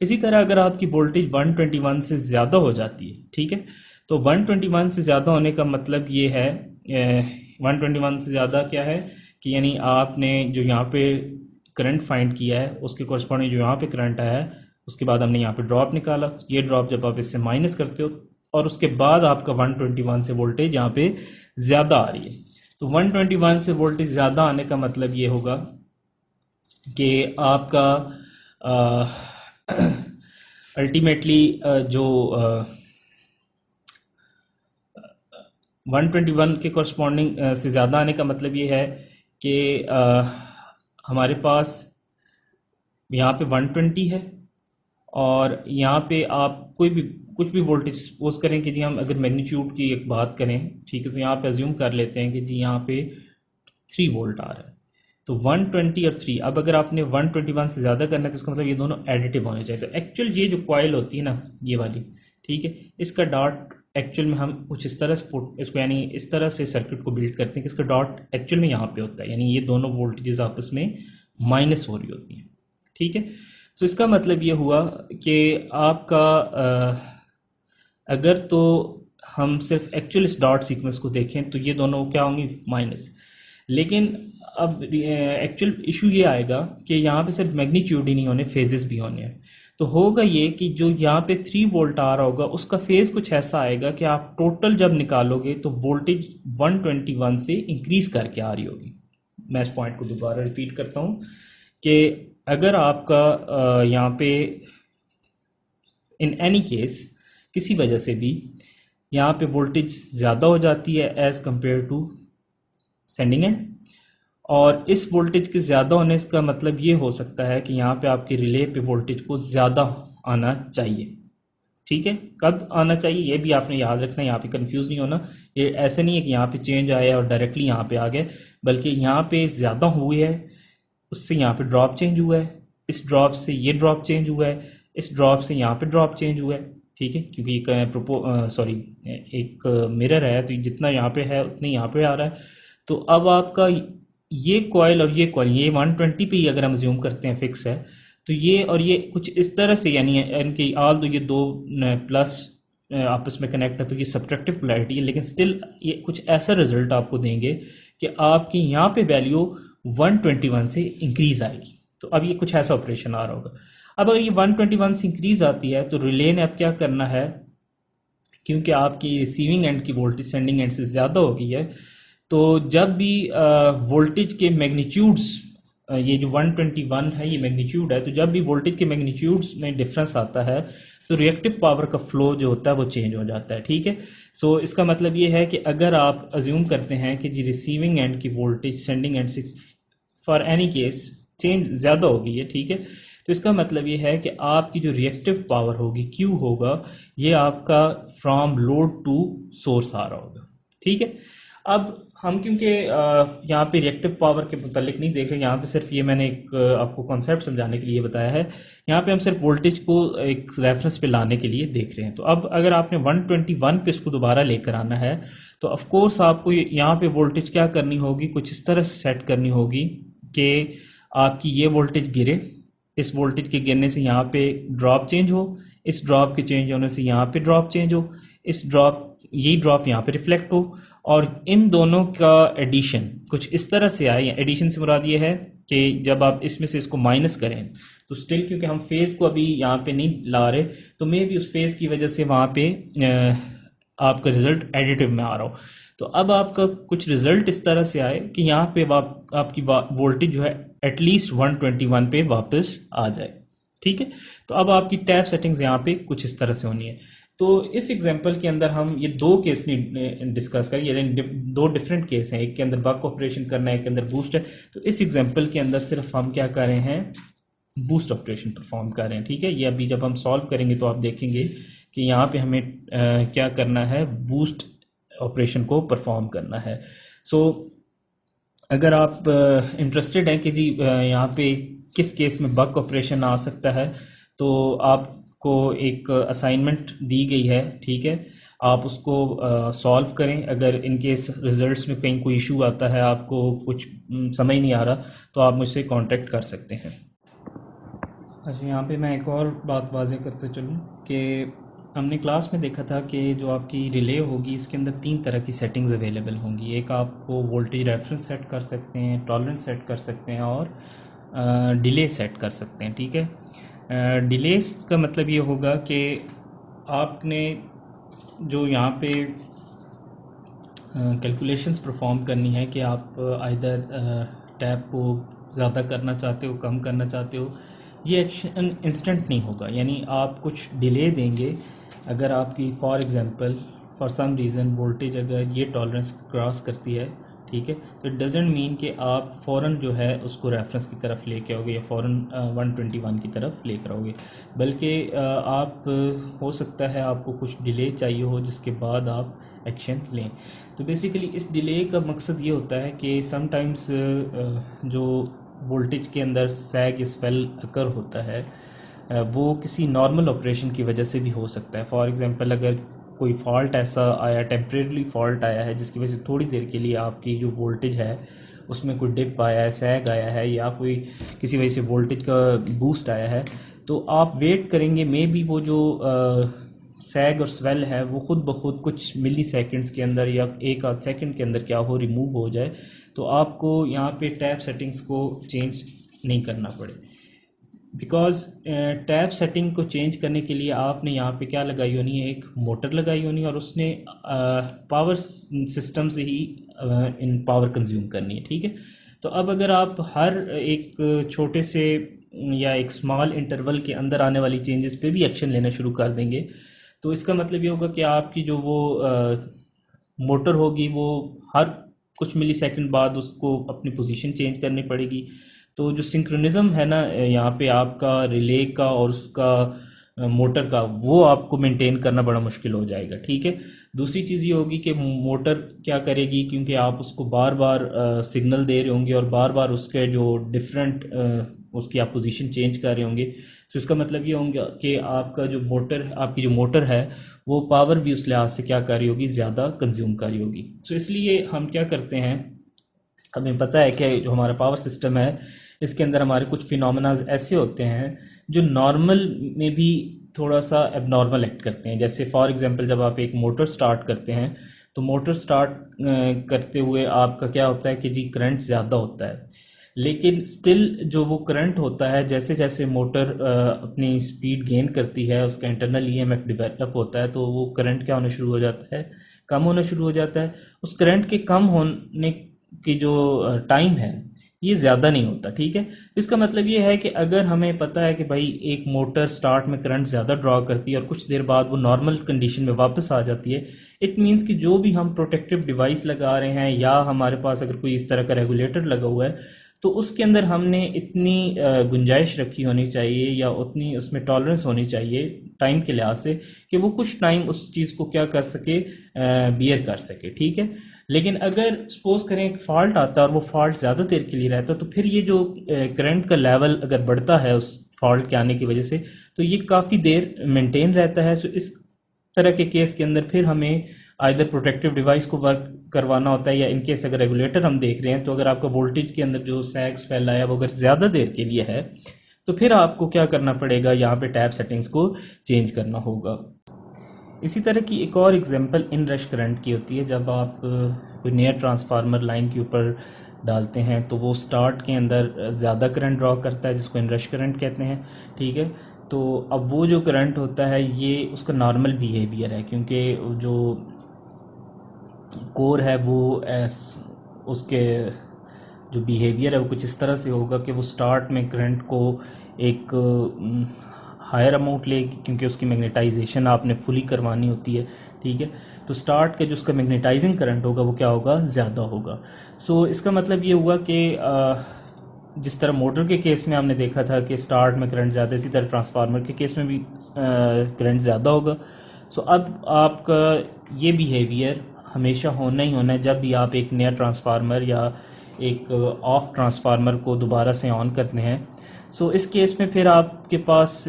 इसी तरह अगर आपकी वोल्टेज 121 से ज़्यादा हो जाती है, ठीक है, तो 121 से ज़्यादा होने का मतलब ये है 121 से ज़्यादा क्या है कि यानी आपने जो यहाँ पे करंट फाइंड किया है उसके कॉरस्पॉन्डिंग जो यहाँ पे करंट आया है उसके बाद हमने यहाँ पे ड्रॉप निकाला। ये ड्रॉप जब आप इससे माइनस करते हो और उसके बाद आपका 121 से वोल्टेज यहाँ पे ज़्यादा आ रही है। तो 121 से वोल्टेज ज़्यादा आने का मतलब ये होगा कि आपका अल्टीमेटली जो 121 के कॉरस्पॉन्डिंग से ज़्यादा आने का मतलब ये है कि हमारे पास यहाँ पे 120 है और यहाँ पे आप कुछ भी वोल्टेज सपोज करें कि जी हम अगर मैग्नीट्यूड की एक बात करें, ठीक है, तो यहाँ पे अज्यूम कर लेते हैं कि जी यहाँ पे 3 वोल्ट आ रहा है। तो 120 और 3, अब अगर आपने 121 से ज़्यादा करना है तो इसका मतलब ये दोनों एडिटिव होने चाहिए। तो एक्चुअल ये जो कॉइल होती है ना ये वाली, ठीक है, इसका डॉट एक्चुअल में हम कुछ इस तरह से इसको यानी इस तरह से सर्किट को बिल्ड करते हैं कि इसका डॉट एक्चुअल में यहाँ पे होता है, यानी ये दोनों वोल्टेजेस आपस में माइनस हो रही होती हैं, ठीक है। तो इसका मतलब ये हुआ कि आपका अगर तो हम सिर्फ एक्चुअल इस डॉट सीक्वेंस को देखें तो ये दोनों क्या होंगी माइनस। लेकिन अब एक्चुअल इशू ये आएगा कि यहाँ पे सिर्फ मैग्नीट्यूड ही नहीं होने, फेजेस भी होने हैं। तो होगा ये कि जो यहाँ पे 3 वोल्ट आ रहा होगा उसका फेज कुछ ऐसा आएगा कि आप टोटल जब निकालोगे तो वोल्टेज 121 से इंक्रीज करके आ रही होगी। मैं इस पॉइंट को दोबारा रिपीट करता हूँ कि अगर आपका यहाँ पे इन एनी केस किसी वजह से भी यहाँ पे वोल्टेज ज़्यादा हो जाती है as compared to sending end, और इस वोल्टेज के ज़्यादा होने का मतलब ये हो सकता है कि यहाँ पे आपके रिले पे वोल्टेज को ज़्यादा आना चाहिए। ठीक है, कब आना चाहिए ये भी आपने याद रखना है, यहाँ पे कंफ्यूज नहीं होना। ये ऐसे नहीं है कि यहाँ पे चेंज आया और डायरेक्टली यहाँ पे आ गए, बल्कि यहाँ पे ज़्यादा हुई है, उससे यहाँ पे ड्रॉप चेंज हुआ है, इस ड्रॉप से ये ड्रॉप चेंज हुआ है, इस ड्रॉप से यहाँ पे ड्रॉप चेंज हुआ है। ठीक है, क्योंकि एक मिरर है तो जितना यहाँ पे है उतनी यहाँ पे आ रहा है। तो अब आपका ये कॉइल और ये कॉइल ये 120 पे ही अगर हम ज्यूम करते हैं फिक्स है, तो ये और ये कुछ इस तरह से, यानी इनके आल दो ये दो प्लस आपस में कनेक्ट है तो ये सब्ट्रैक्टिव पोलैरिटी है, लेकिन स्टिल ये कुछ ऐसा रिजल्ट आपको देंगे कि आपकी यहाँ पे वैल्यू 121 से इंक्रीज आएगी। तो अब ये कुछ ऐसा ऑपरेशन आ रहा होगा। अब अगर ये 121 से इंक्रीज आती है तो रिले ने अब क्या करना है, क्योंकि आपकी रिसीविंग एंड की वोल्टेज सेंडिंग एंड से ज़्यादा हो गई है, तो जब भी वोल्टेज के मैग्नीट्यूड्स, ये जो 121 है ये मैग्नीट्यूड है, तो जब भी वोल्टेज के मैग्नीट्यूड्स में डिफरेंस आता है तो रिएक्टिव पावर का फ्लो जो होता है वो चेंज हो जाता है। ठीक है, सो इसका मतलब ये है कि अगर आप अज्यूम करते हैं कि जी रिसीविंग एंड की वोल्टेज सेंडिंग एंड से फॉर एनी केस चेंज ज़्यादा होगी है, ठीक है, तो इसका मतलब ये है कि आपकी जो रिएक्टिव पावर होगी Q होगा, ये आपका फ्रॉम लोड टू सोर्स आ रहा होगा। ठीक है, अब हम क्योंकि यहाँ पे रिएक्टिव पावर के मुतालिक नहीं देख रहे, यहाँ पे सिर्फ ये मैंने एक आपको कॉन्सेप्ट समझाने के लिए बताया है, यहाँ पे हम सिर्फ वोल्टेज को एक रेफरेंस पे लाने के लिए देख रहे हैं। तो अब अगर आपने 121 पे इसको दोबारा लेकर आना है तो ऑफ कोर्स आपको यहाँ पे वोल्टेज क्या करनी होगी, कुछ इस तरह से सेट करनी होगी कि आपकी ये वोल्टेज गिरे, इस वोल्टेज के गिरने से यहाँ पे ड्रॉप चेंज हो, इस ड्रॉप के चेंज होने से यहाँ पे ड्रॉप चेंज हो, इस ड्रॉप यही ड्रॉप यहाँ पे रिफ्लेक्ट हो, और इन दोनों का एडिशन कुछ इस तरह से आए। एडिशन से मुराद ये है कि जब आप इसमें से इसको माइनस करें तो स्टिल क्योंकि हम फेज को अभी यहाँ पे नहीं ला रहे, तो मे भी उस फेज की वजह से वहाँ पे आपका रिजल्ट एडिटिव में आ रहा हो। तो अब आपका कुछ रिजल्ट इस तरह से आए कि यहाँ पे आपकी वोल्टेज जो है एटलीस्ट 121 पे वापस आ जाए। ठीक है, तो अब आपकी टैप सेटिंग्स यहाँ पे कुछ इस तरह से होनी है। तो इस एग्जांपल के अंदर हम ये दो केस डिस्कस करें, यानी दो डिफरेंट केस हैं, एक के अंदर बक ऑपरेशन करना है, एक के अंदर बूस्ट है। तो इस एग्जांपल के अंदर सिर्फ हम क्या कर रहे हैं, बूस्ट ऑपरेशन परफॉर्म कर रहे हैं। ठीक है, ये अभी जब हम सॉल्व करेंगे तो आप देखेंगे कि यहाँ पे हमें क्या करना है, बूस्ट ऑपरेशन को परफॉर्म करना है। सो अगर आप इंटरेस्टेड हैं कि जी यहाँ पे किस केस में बक ऑपरेशन आ सकता है, तो आपको एक असाइनमेंट दी गई है। ठीक है, आप उसको सॉल्व करें। अगर इन केस रिजल्ट्स में कहीं कोई इशू आता है, आपको कुछ समझ नहीं आ रहा, तो आप मुझसे कांटेक्ट कर सकते हैं। अच्छा, यहाँ पे मैं एक और बात वाज़ेह करते चलूँ कि हमने क्लास में देखा था कि जो आपकी रिले होगी इसके अंदर 3 तरह की सेटिंग्स अवेलेबल होंगी। एक आपको वोल्टेज रेफरेंस सेट कर सकते हैं, टॉलरेंस सेट कर सकते हैं, और डिले सेट कर सकते हैं। ठीक है, डिले का मतलब ये होगा कि आपने जो यहाँ पे कैलकुलेशंस परफॉर्म करनी है कि आप आइदर टैप को ज़्यादा करना चाहते हो, कम करना चाहते हो, ये एक्शन इंस्टेंट नहीं होगा, यानी आप कुछ डिले देंगे। अगर आपकी for example for some reason voltage अगर ये टॉलरेंस क्रॉस करती है, ठीक है, तो इट डजेंट मीन कि आप फ़ौरन जो है उसको रेफरेंस की तरफ लेके आओगे या फ़ौरन 121 की तरफ लेकर आओगे, बल्कि आप हो सकता है आपको कुछ डिले चाहिए हो जिसके बाद आप एक्शन लें। तो बेसिकली इस डिले का मकसद ये होता है कि समटाइम्स जो वोल्टेज के अंदर सैग या स्वेल अकर होता है वो किसी नॉर्मल ऑपरेशन की वजह से भी हो सकता है। फॉर एग्जांपल अगर कोई फॉल्ट ऐसा आया, टेम्परेरी फॉल्ट आया है जिसकी वजह से थोड़ी देर के लिए आपकी जो वोल्टेज है उसमें कोई डिप आया है, सैग आया है, या कोई किसी वजह से वोल्टेज का बूस्ट आया है, तो आप वेट करेंगे मे बी वो जो सैग और स्वेल है वो खुद ब खुद कुछ मिली सेकेंड्स के अंदर या एक आध सेकंड के अंदर क्या हो रिमूव हो जाए, तो आपको यहाँ पे टैप सेटिंग्स को चेंज नहीं करना पड़े। बिकॉज टैप सेटिंग को चेंज करने के लिए आपने यहाँ पे क्या लगाई होनी है, एक मोटर लगाई होनी है और उसने पावर सिस्टम से ही इन पावर कंज्यूम करनी है। ठीक है, तो अब अगर आप हर एक छोटे से या एक स्मॉल इंटरवल के अंदर आने वाली चेंजेस पे भी एक्शन लेना शुरू कर देंगे, तो इसका मतलब ये होगा कि आपकी जो वो मोटर होगी वो हर कुछ मिली सेकंड बाद उसको अपनी पोजीशन चेंज करनी पड़ेगी। तो जो सिंक्रोनिज्म है ना यहाँ पे आपका रिले का और उसका मोटर का, वो आपको मेंटेन करना बड़ा मुश्किल हो जाएगा। ठीक है, दूसरी चीज़ ये होगी कि मोटर क्या करेगी, क्योंकि आप उसको बार बार सिग्नल दे रहे होंगे और बार बार उसके जो डिफरेंट उसकी आप पोजीशन चेंज कर रहे होंगे, तो इसका मतलब ये होगा कि आपकी जो मोटर है वो पावर भी उस लिहाज से क्या कर रही होगी, ज़्यादा कंज्यूम कर रही होगी। सो इसलिए हम क्या करते हैं, हमें पता है कि जो हमारा पावर सिस्टम है इसके अंदर हमारे कुछ फिनोमेना ऐसे होते हैं जो नॉर्मल में भी थोड़ा सा एबनॉर्मल एक्ट करते हैं। जैसे फॉर एग्जांपल जब आप एक मोटर स्टार्ट करते हैं तो मोटर स्टार्ट करते हुए आपका क्या होता है कि जी करंट ज़्यादा होता है, लेकिन स्टिल जो वो करंट होता है जैसे जैसे मोटर अपनी स्पीड गेन करती है, उसका इंटरनल ईएमएफ डेवलप होता है, तो वो करंट क्या होना शुरू हो जाता है, कम होना शुरू हो जाता है। उस करंट के कम होने की जो टाइम है ये ज़्यादा नहीं होता। ठीक है, इसका मतलब ये है कि अगर हमें पता है कि भाई एक मोटर स्टार्ट में करंट ज़्यादा ड्रॉ करती है और कुछ देर बाद वो नॉर्मल कंडीशन में वापस आ जाती है, इट मीन्स कि जो भी हम प्रोटेक्टिव डिवाइस लगा रहे हैं या हमारे पास अगर कोई इस तरह का रेगुलेटर लगा हुआ है तो उसके अंदर हमने इतनी गुंजाइश रखी होनी चाहिए या उतनी उसमें टॉलरेंस होनी चाहिए टाइम के लिहाज से कि वो कुछ टाइम उस चीज़ को क्या कर सके, बियर कर सके। ठीक है, लेकिन अगर सपोज करें एक फॉल्ट आता है और वो फॉल्ट ज़्यादा देर के लिए रहता है, तो फिर ये जो करंट का लेवल अगर बढ़ता है उस फॉल्ट के आने की वजह से, तो ये काफ़ी देर मेंटेन रहता है। सो इस तरह के केस के अंदर फिर हमें आइदर प्रोटेक्टिव डिवाइस को वर्क करवाना होता है या इनकेस अगर रेगुलेटर हम देख रहे हैं तो अगर आपका वोल्टेज के अंदर जो सैग्स फैला है वो अगर ज़्यादा देर के लिए है तो फिर आपको क्या करना पड़ेगा, यहाँ पे टैप सेटिंग्स को चेंज करना होगा। इसी तरह की एक और एग्जांपल इन रश करंट की होती है। जब आप कोई नया ट्रांसफार्मर लाइन के ऊपर डालते हैं तो वो स्टार्ट के अंदर ज़्यादा करंट ड्रॉ करता है जिसको इन रश करंट कहते हैं। ठीक है, तो अब वो जो करंट होता है ये उसका नॉर्मल बिहेवियर है, क्योंकि जो कोर है वो उसके जो बिहेवियर है वो कुछ इस तरह से होगा कि वो स्टार्ट में करंट को एक हायर अमाउंट लेगी, क्योंकि उसकी मैग्नेटाइजेशन आपने फुली करवानी होती है। ठीक है, तो स्टार्ट के जो उसका मैग्नेटाइजिंग करंट होगा वो क्या होगा, ज़्यादा होगा। सो इसका मतलब ये हुआ कि जिस तरह मोटर के केस में हमने देखा था कि स्टार्ट में करंट ज़्यादा, इसी तरह ट्रांसफार्मर के केस में भी करंट ज़्यादा होगा। सो अब आपका ये बिहेवियर हमेशा होना ही होना है जब भी आप एक नया ट्रांसफार्मर या एक ऑफ ट्रांसफार्मर को दोबारा से ऑन करते हैं। सो इस केस में फिर आपके पास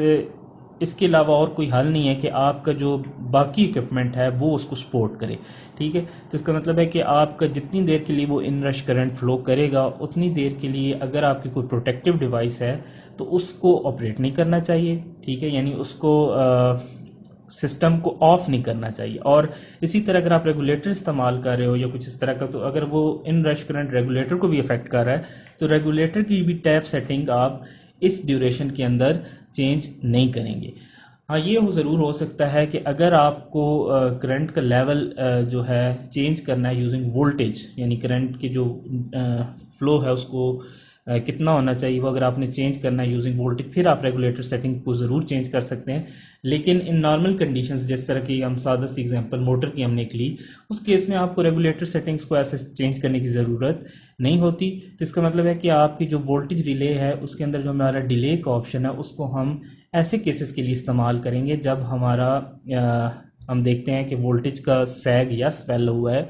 इसके अलावा और कोई हल नहीं है कि आपका जो बाकी इक्विपमेंट है वो उसको सपोर्ट करे। ठीक है, तो इसका मतलब है कि आपका जितनी देर के लिए वो इन रश करंट फ्लो करेगा उतनी देर के लिए अगर आपकी कोई प्रोटेक्टिव डिवाइस है तो उसको ऑपरेट नहीं करना चाहिए। ठीक है, यानी उसको सिस्टम को ऑफ नहीं करना चाहिए। और इसी तरह अगर आप रेगुलेटर इस्तेमाल कर रहे हो या कुछ इस तरह का, तो अगर वो इन रश करंट रेगुलेटर को भी अफेक्ट कर रहा है तो रेगुलेटर की भी टैप सेटिंग आप इस ड्यूरेशन के अंदर चेंज नहीं करेंगे। हाँ, ये ज़रूर हो सकता है कि अगर आपको करंट का लेवल जो है चेंज करना है यूजिंग वोल्टेज, यानी करंट की जो फ्लो है उसको कितना होना चाहिए वो अगर आपने चेंज करना है यूजिंग वोल्टेज, फिर आप रेगुलेटर सेटिंग को ज़रूर चेंज कर सकते हैं। लेकिन इन नॉर्मल कंडीशंस जिस तरह की हम सादा सी एग्जांपल मोटर की हमने ली, उस केस में आपको रेगुलेटर सेटिंग्स को ऐसे चेंज करने की ज़रूरत नहीं होती। तो इसका मतलब है कि आपकी जो वोल्टेज रिले है उसके अंदर जो हमारा डिले का ऑप्शन है उसको हम ऐसे केसेस के लिए इस्तेमाल करेंगे जब हमारा हम देखते हैं कि वोल्टेज का सैग या स्वेल हुआ है,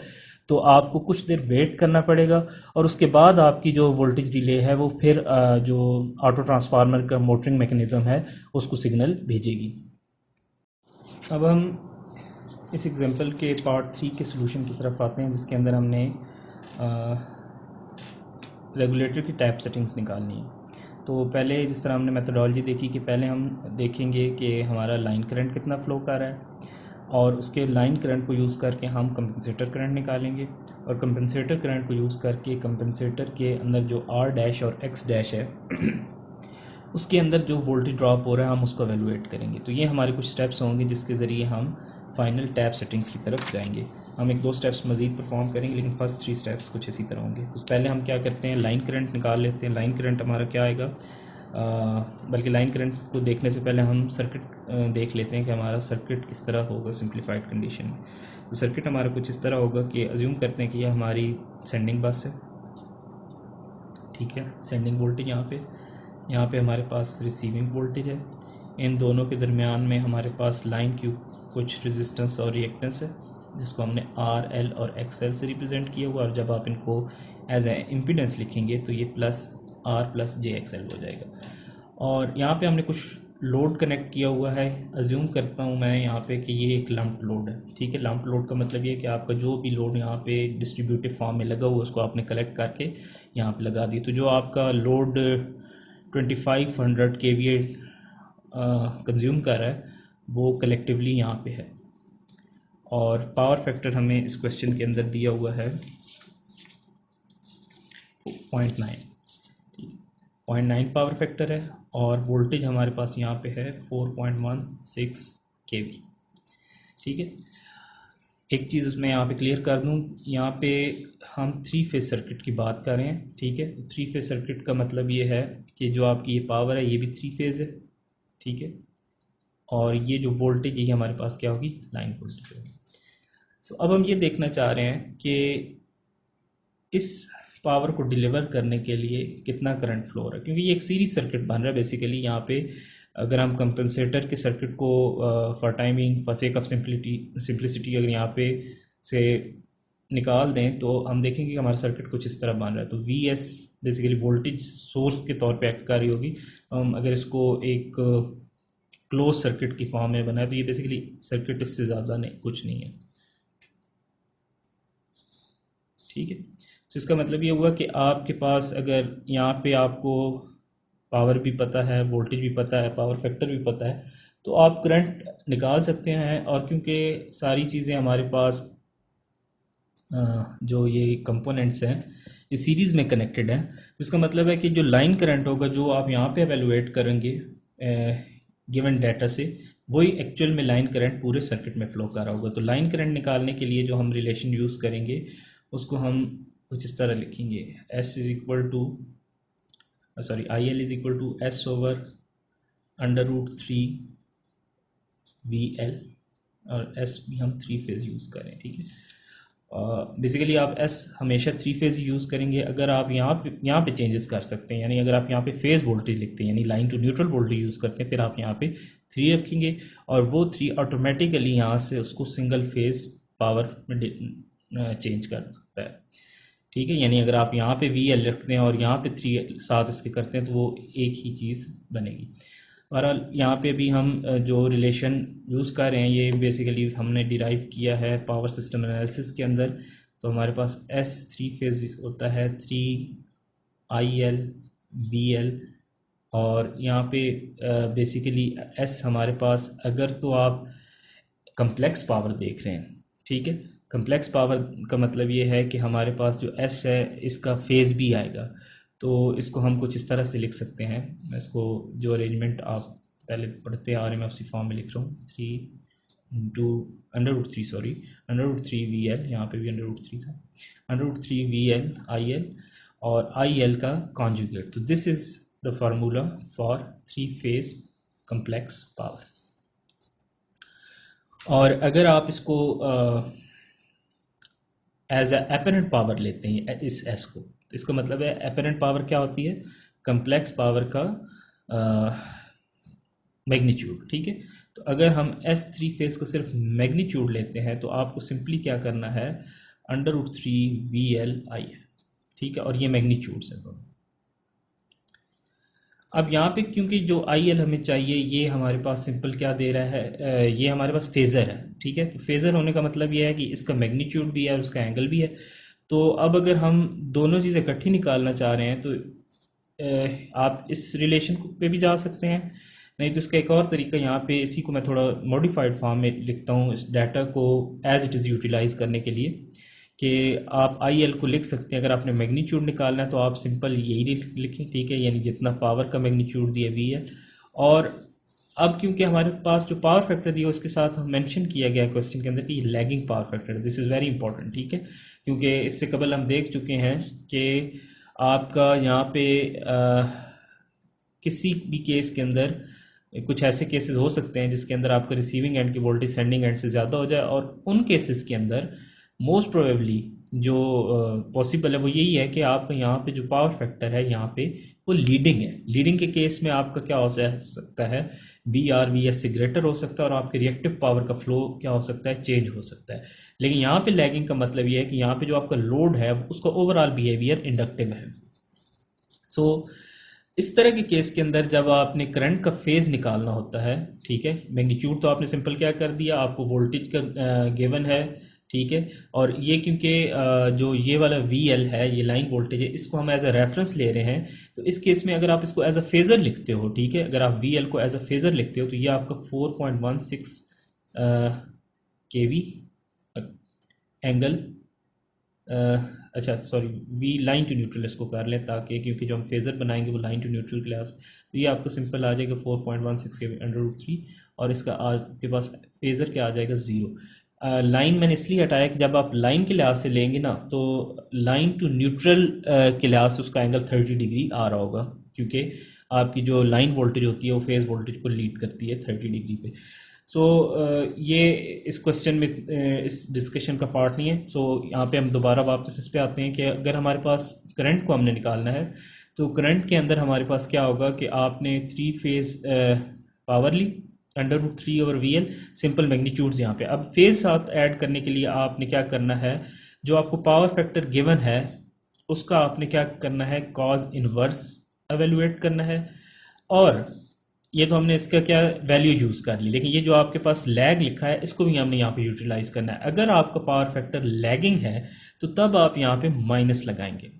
तो आपको कुछ देर वेट करना पड़ेगा और उसके बाद आपकी जो वोल्टेज डिले है वो फिर जो ऑटो ट्रांसफार्मर का मोटरिंग मैकेनिज्म है उसको सिग्नल भेजेगी। अब हम इस एग्जांपल के पार्ट 3 के सॉल्यूशन की तरफ आते हैं, जिसके अंदर हमने रेगुलेटर की टैप सेटिंग्स निकालनी है। तो पहले जिस तरह हमने मेथडोलॉजी देखी कि पहले हम देखेंगे कि हमारा लाइन करंट कितना फ्लो कर रहा है और उसके लाइन करंट को यूज़ करके हम कंपनसेटर करंट निकालेंगे और कंपनसेटर करंट को यूज़ करके कंपनसेटर के अंदर जो R डैश और X डैश है उसके अंदर जो वोल्टेज ड्रॉप हो रहा है हम उसको एवेलुएट करेंगे। तो ये हमारे कुछ स्टेप्स होंगे जिसके ज़रिए हम फाइनल टैप सेटिंग्स की तरफ जाएंगे। हम एक दो स्टेप्स मज़ीद परफॉर्म करेंगे, लेकिन फर्स्ट 3 स्टेप्स कुछ इसी तरह होंगे। तो पहले हम क्या करते हैं, लाइन करंट निकाल लेते हैं। लाइन करंट हमारा क्या आएगा, बल्कि लाइन करंट को देखने से पहले हम सर्किट देख लेते हैं कि हमारा सर्किट किस तरह होगा सिंप्लीफाइड कंडीशन में। तो सर्किट हमारा कुछ इस तरह होगा कि अज्यूम करते हैं कि यह हमारी सेंडिंग बस है, ठीक है। सेंडिंग वोल्टेज यहाँ पे हमारे पास रिसीविंग वोल्टेज है। इन दोनों के दरमियान में हमारे पास लाइन की कुछ रेजिस्टेंस और रिएक्टेंस है जिसको हमने आर एल और एक्सएल से रिप्रेजेंट किया हुआ। और जब आप इनको एज ए इम्पीडेंस लिखेंगे तो ये plus R plus j XL हो जाएगा। और यहाँ पे हमने कुछ लोड कनेक्ट किया हुआ है। अज्यूम करता हूँ मैं यहाँ पे कि ये एक लंप लोड है, ठीक है। लंप लोड का मतलब ये है कि आपका जो भी लोड यहाँ पे डिस्ट्रीब्यूटिव फॉर्म में लगा हुआ उसको आपने कलेक्ट करके यहाँ पे लगा दिया। तो जो आपका लोड 2500 kVA कंज्यूम कर रहा है वो कलेक्टिवली यहाँ पे है। और पावर फैक्टर हमें इस क्वेश्चन के अंदर दिया हुआ है 0.9, 0.9 पावर फैक्टर है। और वोल्टेज हमारे पास यहाँ पे है 4.16 kV, ठीक है। एक चीज़ मैं यहाँ पे क्लियर कर दूँ, यहाँ पे हम 3 फेज सर्किट की बात कर रहे हैं, ठीक है। तो 3 फेज सर्किट का मतलब ये है कि जो आपकी ये पावर है ये भी 3 फेज है, ठीक है। और ये जो वोल्टेज ये हमारे पास क्या होगी, लाइन वोल्टेज होगी। सो अब हम ये देखना चाह रहे हैं कि इस पावर को डिलीवर करने के लिए कितना करंट फ्लो हो रहा है, क्योंकि ये एक सीरीज सर्किट बन रहा है बेसिकली। यहाँ पे अगर हम कंपनसेटर के सर्किट को for timing for sake of simplicity अगर यहाँ पे से निकाल दें तो हम देखेंगे कि हमारा सर्किट कुछ इस तरह बन रहा है। तो V S basically voltage source के तौर पे एक्ट कर रही होगी। अगर इसको एक क्लोज सर्किट की फॉर्म में बनाए तो ये बेसिकली सर्किट इससे ज़्यादा नहीं, कुछ नहीं है, ठीक है। तो इसका मतलब ये हुआ कि आपके पास अगर यहाँ पे आपको पावर भी पता है, वोल्टेज भी पता है, पावर फैक्टर भी पता है, तो आप करंट निकाल सकते हैं। और क्योंकि सारी चीज़ें हमारे पास जो ये कंपोनेंट्स हैं ये सीरीज़ में कनेक्टेड हैं, तो इसका मतलब है कि जो लाइन करंट होगा जो आप यहाँ पे एवेलुएट करेंगे गिवन डाटा से, वही एक्चुअल में लाइन करंट पूरे सर्किट में फ्लो कर रहा होगा। तो लाइन करंट निकालने के लिए जो हम रिलेशन यूज़ करेंगे उसको हम कुछ इस तरह लिखेंगे, S is equal to sorry I L is equal to S over √3 VL, और S भी हम 3 फेज यूज़ करें, ठीक है। बेसिकली आप S हमेशा 3 फेज यूज़ करेंगे। अगर आप यहाँ पे चेंजेस कर सकते हैं, यानी अगर आप यहाँ पे फेज वोल्टेज लिखते हैं यानी line to neutral voltage use करते हैं, फिर आप यहाँ पे 3 रखेंगे और वो 3 ऑटोमेटिकली यहाँ से उसको सिंगल फेज पावर में चेंज कर सकता है, ठीक है। यानी अगर आप यहाँ पे VL रखते हैं और यहाँ पे 3 साथ इसके करते हैं तो वो एक ही चीज़ बनेगी। बहरहाल यहाँ पे भी हम जो रिलेशन यूज़ कर रहे हैं ये बेसिकली हमने डिराइव किया है पावर सिस्टम एनालिसिस के अंदर। तो हमारे पास S 3 फेज होता है 3 IL VL, और यहाँ पे बेसिकली S हमारे पास, अगर तो आप कम्प्लेक्स पावर देख रहे हैं, ठीक है। कम्प्लेक्स पावर का मतलब ये है कि हमारे पास जो S है इसका फेज़ भी आएगा। तो इसको हम कुछ इस तरह से लिख सकते हैं, मैं इसको जो अरेंजमेंट आप पहले पढ़ते आ रहे हैं मैं उसी फॉर्म में लिख रहा हूँ, 3 इंटू √3 सॉरी √3 VL, यहाँ पे भी √3 था, √3 VL IL और IL का कॉन्जुगेट। तो this is the formula for 3 phase complex power. और अगर आप इसको एज ए एपरेंट पावर लेते हैं इस S को, तो इसका मतलब है एपरेंट पावर क्या होती है, कम्प्लेक्स पावर का मैग्नीट्यूड, ठीक है। तो अगर हम S3 फेज का सिर्फ मैग्नीट्यूड लेते हैं तो आपको सिंपली क्या करना है, √3 VL IL, ठीक है। और ये मैग्नीट्यूड्स हैं दोनों। अब यहाँ पे क्योंकि जो IL हमें चाहिए ये हमारे पास सिंपल क्या दे रहा है, ये हमारे पास फेज़र है, ठीक है। तो फेज़र होने का मतलब ये है कि इसका मैग्नीट्यूड भी है और उसका एंगल भी है। तो अब अगर हम दोनों चीज़ें इकट्ठी निकालना चाह रहे हैं तो आप इस रिलेशन पे भी जा सकते हैं, नहीं तो इसका एक और तरीका यहाँ पे, इसी को मैं थोड़ा मॉडिफाइड फॉर्म में लिखता हूँ इस डाटा को एज इट इज़ यूटिलाइज़ करने के लिए, कि आप आई एल को लिख सकते हैं, अगर आपने मैग्नीट्यूड निकालना है तो आप सिंपल यही लिखें, ठीक है, यानी जितना पावर का मैग्नीट्यूड दिया वी एल। और अब क्योंकि हमारे पास जो पावर फैक्टर दिया उसके साथ मेंशन किया गया है क्वेश्चन के अंदर कि ये लैगिंग पावर फैक्टर है, दिस इज़ वेरी इंपॉर्टेंट, ठीक है, क्योंकि इससे कबल हम देख चुके हैं कि आपका यहाँ पे किसी भी केस के अंदर कुछ ऐसे केसेस हो सकते हैं जिसके अंदर आपका रिसीविंग एंड की वोल्टेज सेंडिंग एंड से ज़्यादा हो जाए, और उन केसेस के अंदर मोस्ट प्रोबेबली जो पॉसिबल है वो यही है कि आपका यहाँ पे जो पावर फैक्टर है यहाँ पे वो लीडिंग है। लीडिंग के केस में आपका क्या हो सकता है, वी आर वी एस से ग्रेटर हो सकता है और आपके रिएक्टिव पावर का फ्लो क्या हो सकता है, चेंज हो सकता है। लेकिन यहाँ पे लैगिंग का मतलब ये है कि यहाँ पे जो आपका लोड है उसका ओवरऑल बिहेवियर इंडक्टिव है। सो इस तरह के केस के अंदर जब आपने करंट का फेज निकालना होता है, ठीक है, मैग्नीट्यूड तो आपने सिंपल क्या कर दिया, आपको वोल्टेज का गिवन है, ठीक है, और ये क्योंकि जो ये वाला वी एल है ये लाइन वोल्टेज है, इसको हम एज अ रेफरेंस ले रहे हैं, तो इस केस में अगर आप इसको एज अ फेज़र लिखते हो, ठीक है, अगर आप वी एल को एज अ फेज़र लिखते हो तो ये आपका 4.16 केवी एंगल, अच्छा sorry, V line to neutral इसको कर लें, ताकि क्योंकि जो हम फेज़र बनाएंगे वो लाइन टू न्यूट्रल क्लास, तो ये आपको सिंपल आ जाएगा 4.16 के √3, और इसका आपके पास फेज़र क्या आ जाएगा 0। लाइन मैंने इसलिए हटाया कि जब आप लाइन के लिहाज से लेंगे ना तो लाइन टू न्यूट्रल के लिहाज से उसका एंगल 30 डिग्री आ रहा होगा, क्योंकि आपकी जो लाइन वोल्टेज होती है वो फेज़ वोल्टेज को लीड करती है 30 डिग्री पे। सो ये इस क्वेश्चन में इस डिस्कशन का पार्ट नहीं है। सो यहाँ पे हम दोबारा वापस इस पे आते हैं कि अगर हमारे पास करंट को हमने निकालना है तो करंट के अंदर हमारे पास क्या होगा कि आपने 3 फेज़ पावर ली √3 over V L, simple magnitudes यहाँ पे। अब फेज साथ ऐड करने के लिए आपने क्या करना है, जो आपको पावर फैक्टर गिवन है उसका आपने क्या करना है, कॉज इनवर्स एवेलुएट करना है, और ये तो हमने इसका क्या वैल्यू यूज़ कर ली, लेकिन ये जो आपके पास लैग लिखा है इसको भी हमने यहाँ पे यूटिलाइज करना है। अगर आपका पावर फैक्टर लैगिंग है तो तब आप यहाँ पे माइनस लगाएंगे।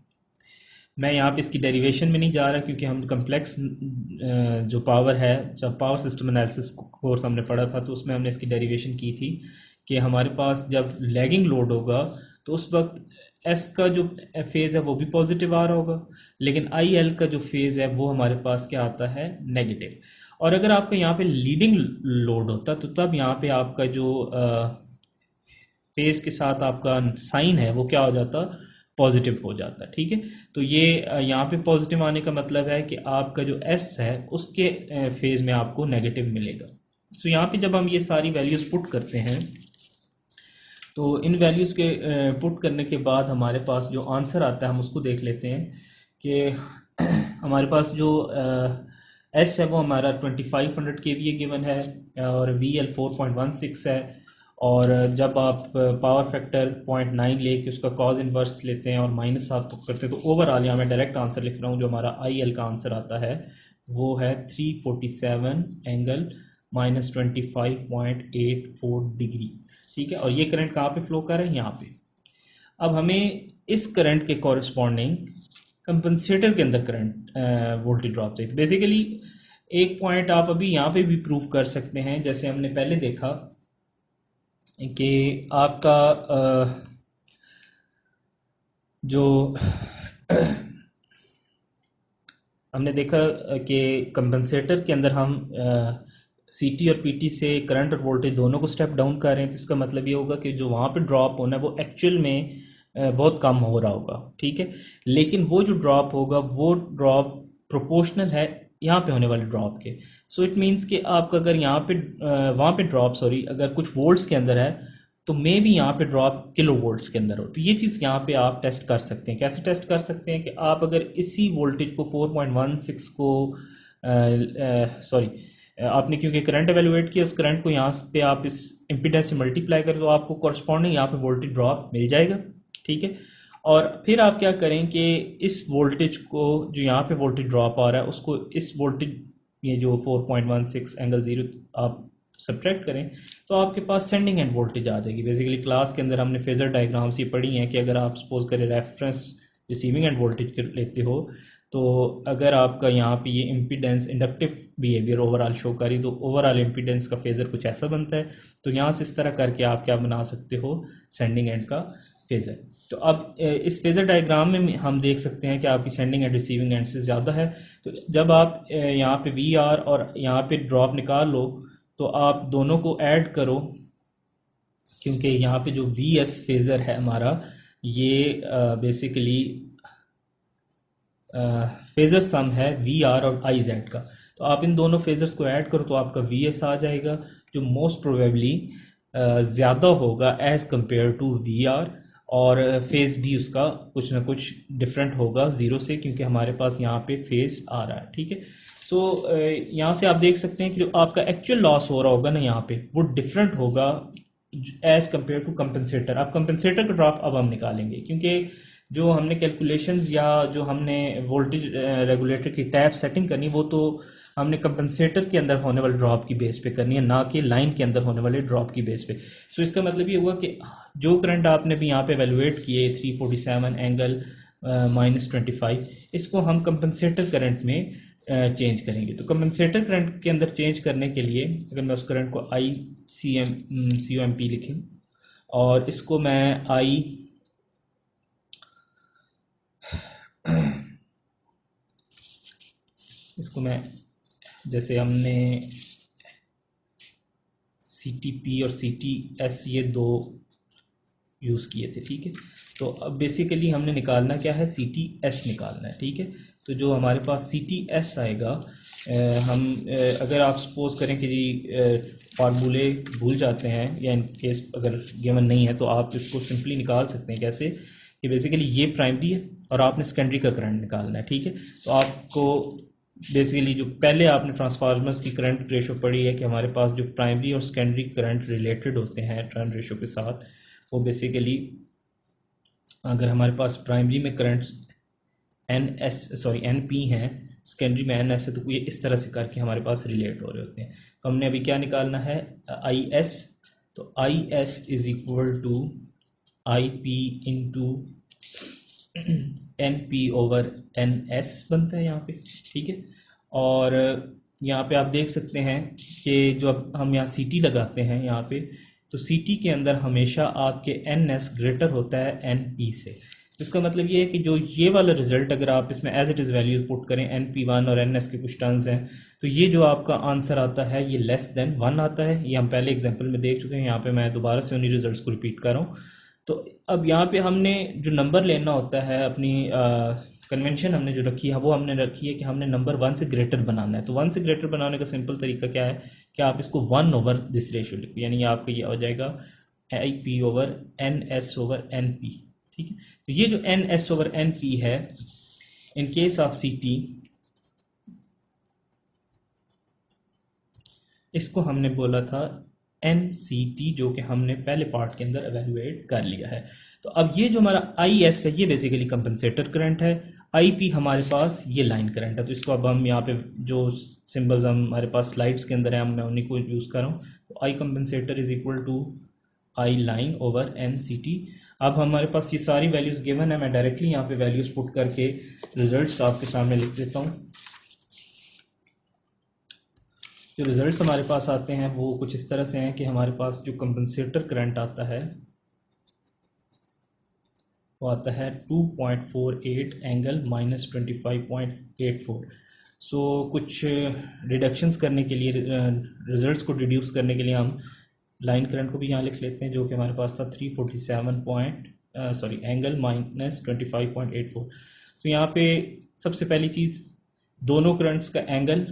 मैं यहाँ पे इसकी डेरिवेशन में नहीं जा रहा क्योंकि हम कम्प्लेक्स जो पावर है, जब पावर सिस्टम एनालिसिस कोर्स हमने पढ़ा था तो उसमें हमने इसकी डेरिवेशन की थी कि हमारे पास जब लैगिंग लोड होगा तो उस वक्त एस का जो फेज़ है वो भी पॉजिटिव आ रहा होगा, लेकिन आई एल का जो फेज़ है वो हमारे पास क्या आता है, नेगेटिव। और अगर आपका यहाँ पे लीडिंग लोड होता तो तब यहाँ पे आपका जो फेज़ के साथ आपका साइन है वो क्या हो जाता, पॉजिटिव हो जाता है, ठीक है। तो ये यहाँ पे पॉजिटिव आने का मतलब है कि आपका जो एस है उसके फेज़ में आपको नेगेटिव मिलेगा। तो यहाँ पे जब हम ये सारी वैल्यूज़ पुट करते हैं तो इन वैल्यूज़ के पुट करने के बाद हमारे पास जो आंसर आता है हम उसको देख लेते हैं कि हमारे पास जो एस है वो हमारा 2500 kVA गिवन है और वी एल 4.16 है, और जब आप पावर फैक्टर 0.9 लेके उसका कॉज इन्वर्स लेते हैं और -7 पुट करते हैं तो ओवरऑल यहाँ मैं डायरेक्ट आंसर लिख रहा हूँ, जो हमारा आई एल का आंसर आता है वो है 347 एंगल -25.84 डिग्री, ठीक है। और ये करंट कहाँ पे फ्लो कर रहा है, यहाँ पे। अब हमें इस करंट के कॉरस्पॉन्डिंग कंपनसेटर के अंदर करंट वोल्टेज ड्रॉप चाहिए। बेसिकली एक पॉइंट आप अभी यहाँ पे भी प्रूव कर सकते हैं, जैसे हमने पहले देखा कि आपका जो हमने देखा कि कंपनसेटर के अंदर हम सीटी और पीटी से करंट और वोल्टेज दोनों को स्टेप डाउन कर रहे हैं, तो इसका मतलब ये होगा कि जो वहाँ पे ड्रॉप होना है वो एक्चुअल में बहुत कम हो रहा होगा, ठीक है। लेकिन वो जो ड्रॉप होगा वो ड्रॉप प्रोपोर्शनल है यहाँ पे होने वाले ड्रॉप के। सो इट मीन्स कि आपका अगर यहाँ पे वहाँ पे ड्रॉप अगर कुछ वोल्ट्स के अंदर है तो मे भी यहाँ पे ड्रॉप किलो वोल्ट्स के अंदर हो। तो ये चीज़ यहाँ पे आप टेस्ट कर सकते हैं। कैसे टेस्ट कर सकते हैं कि आप अगर इसी वोल्टेज को 4.16 को आपने क्योंकि करंट एवेलुएट किया, उस करंट को यहाँ पे आप इस इम्पीडेंस से मल्टीप्लाई करें तो आपको कॉरस्पॉन्डिंग यहाँ पे वोल्टेज ड्रॉप मिल जाएगा, ठीक है। और फिर आप क्या करें कि इस वोल्टेज को, जो यहाँ पे वोल्टेज ड्रॉप आ रहा है, उसको इस वोल्टेज, ये जो 4.16 एंगल 0 आप सब्ट्रैक्ट करें तो आपके पास सेंडिंग एंड वोल्टेज आ जाएगी। बेसिकली क्लास के अंदर हमने फेजर डायग्राम्स ये पढ़ी हैं कि अगर आप सपोज करें रेफरेंस रिसीविंग एंड वोल्टेज लेते हो तो अगर आपका यहाँ पे ये impedance inductive behaviour overall show करी तो ओवरऑल इम्पीडेंस का फेज़र कुछ ऐसा बनता है। तो यहाँ से इस तरह करके आप क्या बना सकते हो, सेंडिंग एंड का फेज़र। तो अब इस फेज़र डायग्राम में हम देख सकते हैं कि आपकी सेंडिंग एंड रिसीविंग एंड से ज़्यादा है। तो जब आप यहाँ पे वी आर और यहाँ पे ड्रॉप निकाल लो तो आप दोनों को ऐड करो, क्योंकि यहाँ पे जो वी एस फेज़र है हमारा ये बेसिकली फेज़र सम है वी आर और आई जेड का। तो आप इन दोनों फेज़र्स को ऐड करो तो आपका वी एस आ जाएगा, जो मोस्ट प्रोबेबली ज़्यादा होगा as compared to V R, और फेज़ भी उसका कुछ ना कुछ डिफरेंट होगा ज़ीरो से, क्योंकि हमारे पास यहाँ पे फेज़ आ रहा है। ठीक है, सो यहाँ से आप देख सकते हैं कि जो आपका एक्चुअल लॉस हो रहा होगा ना यहाँ पे, वो डिफरेंट होगा एज़ कंपेयर टू कंपनसेटर। अब कंपनसेटर का ड्रॉप अब हम निकालेंगे, क्योंकि जो हमने कैलकुलेशंस या जो हमने वोल्टेज रेगुलेटर की टैप सेटिंग करनी, वो तो हमने कंपनसेटर के अंदर होने वाले ड्रॉप की बेस पे करनी है, ना कि लाइन के अंदर होने वाले ड्रॉप की बेस पे। सो इसका मतलब ये हुआ कि जो करंट आपने भी यहाँ पे एवेलुएट किए 347 एंगल -25, इसको हम कंपनसेटर करंट में चेंज करेंगे। तो कंपनसेटर करंट के अंदर चेंज करने के लिए अगर मैं उस करंट को COMP लिखूँ और इसको मैं इसको मैं, जैसे हमने CTP और CTS ये दो यूज़ किए थे, ठीक है। तो अब बेसिकली हमने निकालना क्या है, CTS निकालना है, ठीक है। तो जो हमारे पास CTS आएगा, अगर आप सपोज करें कि जी फार्मूले भूल जाते हैं या इन केस अगर गिवन नहीं है तो आप इसको सिंपली निकाल सकते हैं। कैसे कि बेसिकली ये प्राइमरी है और आपने सेकेंडरी का करंट निकालना है, ठीक है। तो आपको बेसिकली जो पहले आपने ट्रांसफार्मर्स की करंट रेशो पढ़ी है कि हमारे पास जो प्राइमरी और सेकेंडरी करंट रिलेटेड होते हैं टर्न रेशो के साथ, वो बेसिकली अगर हमारे पास प्राइमरी में करंट NP हैं, सेकेंडरी में NS है, तो ये इस तरह से करके हमारे पास रिलेट हो रहे होते हैं। तो हमने अभी क्या निकालना है, IS। तो IS is equal to IP into NP over NS बनता है यहाँ पे, ठीक है। और यहाँ पे आप देख सकते हैं कि जो अब हम यहाँ CT लगाते हैं यहाँ पे, तो CT के अंदर हमेशा आपके NS ग्रेटर होता है NP से। इसका मतलब ये है कि जो ये वाला रिजल्ट अगर आप इसमें as it is values put करें, NP1 और NS के कुछ टर्म्स हैं, तो ये जो आपका आंसर आता है ये लेस देन 1 आता है। ये हम पहले एग्जांपल में देख चुके हैं, यहाँ पे मैं दोबारा से उन्हीं रिजल्ट्स को रिपीट कर रहा हूँ। तो अब यहाँ पे हमने जो नंबर लेना होता है, अपनी कन्वेंशन हमने जो रखी है वो हमने रखी है कि हमने नंबर 1 से ग्रेटर बनाना है। तो 1 से ग्रेटर बनाने का सिंपल तरीका क्या है कि आप इसको 1 ओवर दिस रेशियो लिखो, यानी आपका ये हो जाएगा IP over NS over NP, ठीक है। तो ये जो NS ओवर NP है इन केस ऑफ CT, इसको हमने बोला था NCT, जो कि हमने पहले पार्ट के अंदर एवेलुएट कर लिया है। तो अब ये जो हमारा IS है ये बेसिकली कंपनसेटर करंट है, IP हमारे पास ये लाइन करंट है। तो इसको अब हम यहाँ पे जो सिंबल्स हमारे पास स्लाइड्स के अंदर है मैं उन्हीं को यूज़ कर रहा हूँ। तो I compensator is equal to I line over NCT। अब हमारे पास ये सारी वैल्यूज़ गिवन है, मैं डायरेक्टली यहाँ पे वैल्यूज़ पुट करके रिजल्ट्स आपके सामने लिख देता हूँ। जो रिजल्ट्स हमारे पास आते हैं वो कुछ इस तरह से हैं कि हमारे पास जो कंपनसेटर करंट आता है वो आता है 2.48 एंगल -25.84। सो कुछ डिडक्शंस करने के लिए, रिजल्ट्स को रिड्यूस करने के लिए हम लाइन करंट को भी यहाँ लिख लेते हैं, जो कि हमारे पास था 347 एंगल -25.84। तो यहाँ पे सबसे पहली चीज़, दोनों करंट्स का एंगल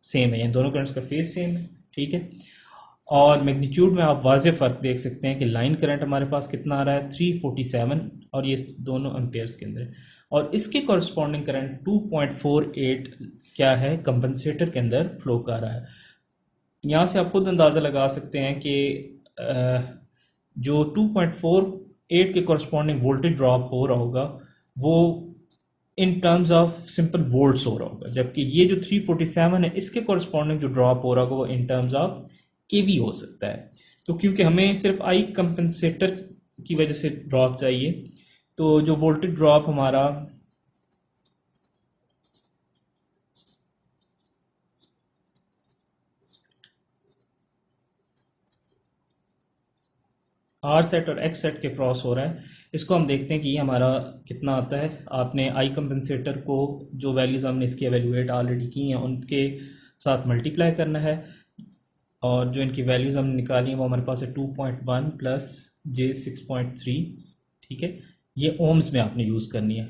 सेम है, यानी दोनों करंट्स का फेज सेम है, ठीक है। और मैग्नीट्यूड में आप वाज़े फ़र्क देख सकते हैं कि लाइन करंट हमारे पास कितना आ रहा है 347, और ये दोनों एम्पेयर्स के अंदर है, और इसके कॉरस्पॉन्डिंग करंट 2.48 क्या है, कंपनसेटर के अंदर फ्लो कर रहा है। यहाँ से आप खुद अंदाज़ा लगा सकते हैं कि जो 2.48 के कॉरस्पॉन्डिंग वोल्टेज ड्रॉप हो रहा होगा वो in terms of simple volts हो रहा होगा, जबकि ये जो 347 है इसके कॉरस्पॉन्डिंग जो ड्रॉप हो रहा होगा वो इन टर्म्स ऑफ केवी हो सकता है। तो क्योंकि हमें सिर्फ आई कंपनसेटर की वजह से ड्रॉप चाहिए, तो जो वोल्टेज ड्रॉप हमारा आर सेट और एक्स सेट के क्रॉस हो रहा है। इसको हम देखते हैं कि ये हमारा कितना आता है। आपने आई कंपनसेटर को जो वैल्यूज़ हमने इसकी एवेल्यूएट ऑलरेडी की हैं उनके साथ मल्टीप्लाई करना है, और जो इनकी वैल्यूज़ हमने निकाली हैं वो हमारे पास है 2.1 प्लस जे 6.3। ठीक है, ये ओम्स में आपने यूज़ करनी है।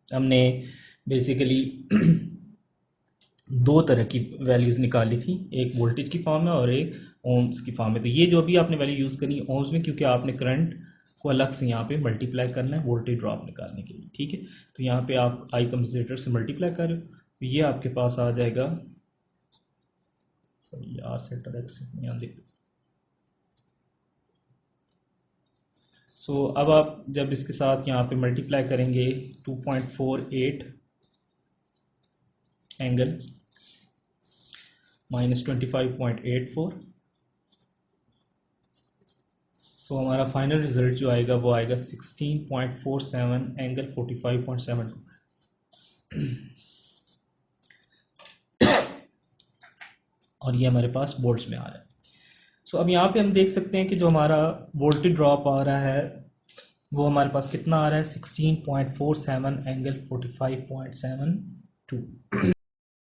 हमने बेसिकली दो तरह की वैल्यूज़ निकाली थी, एक वोल्टेज की फॉर्म में और एक ओम्स की फॉर्म में। तो ये जो भी आपने वैल्यू यूज़ करनी है ओम्स में, क्योंकि आपने करंट को अलग से यहाँ पे मल्टीप्लाई करना है वोल्टेज ड्रॉप निकालने के लिए। ठीक है, तो यहाँ पे आप आई कंपनसेटर से मल्टीप्लाई कर रहे हो तो ये आपके पास आ जाएगा, सॉरी आर सेट और एक्स सेट यहाँ देख। सो अब आप जब इसके साथ यहाँ पे मल्टीप्लाई करेंगे 2.48 एंगल -25.84, सो हमारा फाइनल रिजल्ट जो आएगा वो आएगा 16.47 एंगल 45.72। और ये हमारे पास वोल्ट्स में आ रहा है। सो अब यहाँ पे हम देख सकते हैं कि जो हमारा वोल्टेज ड्रॉप आ रहा है वो हमारे पास कितना आ रहा है, 16.47 एंगल 45.72।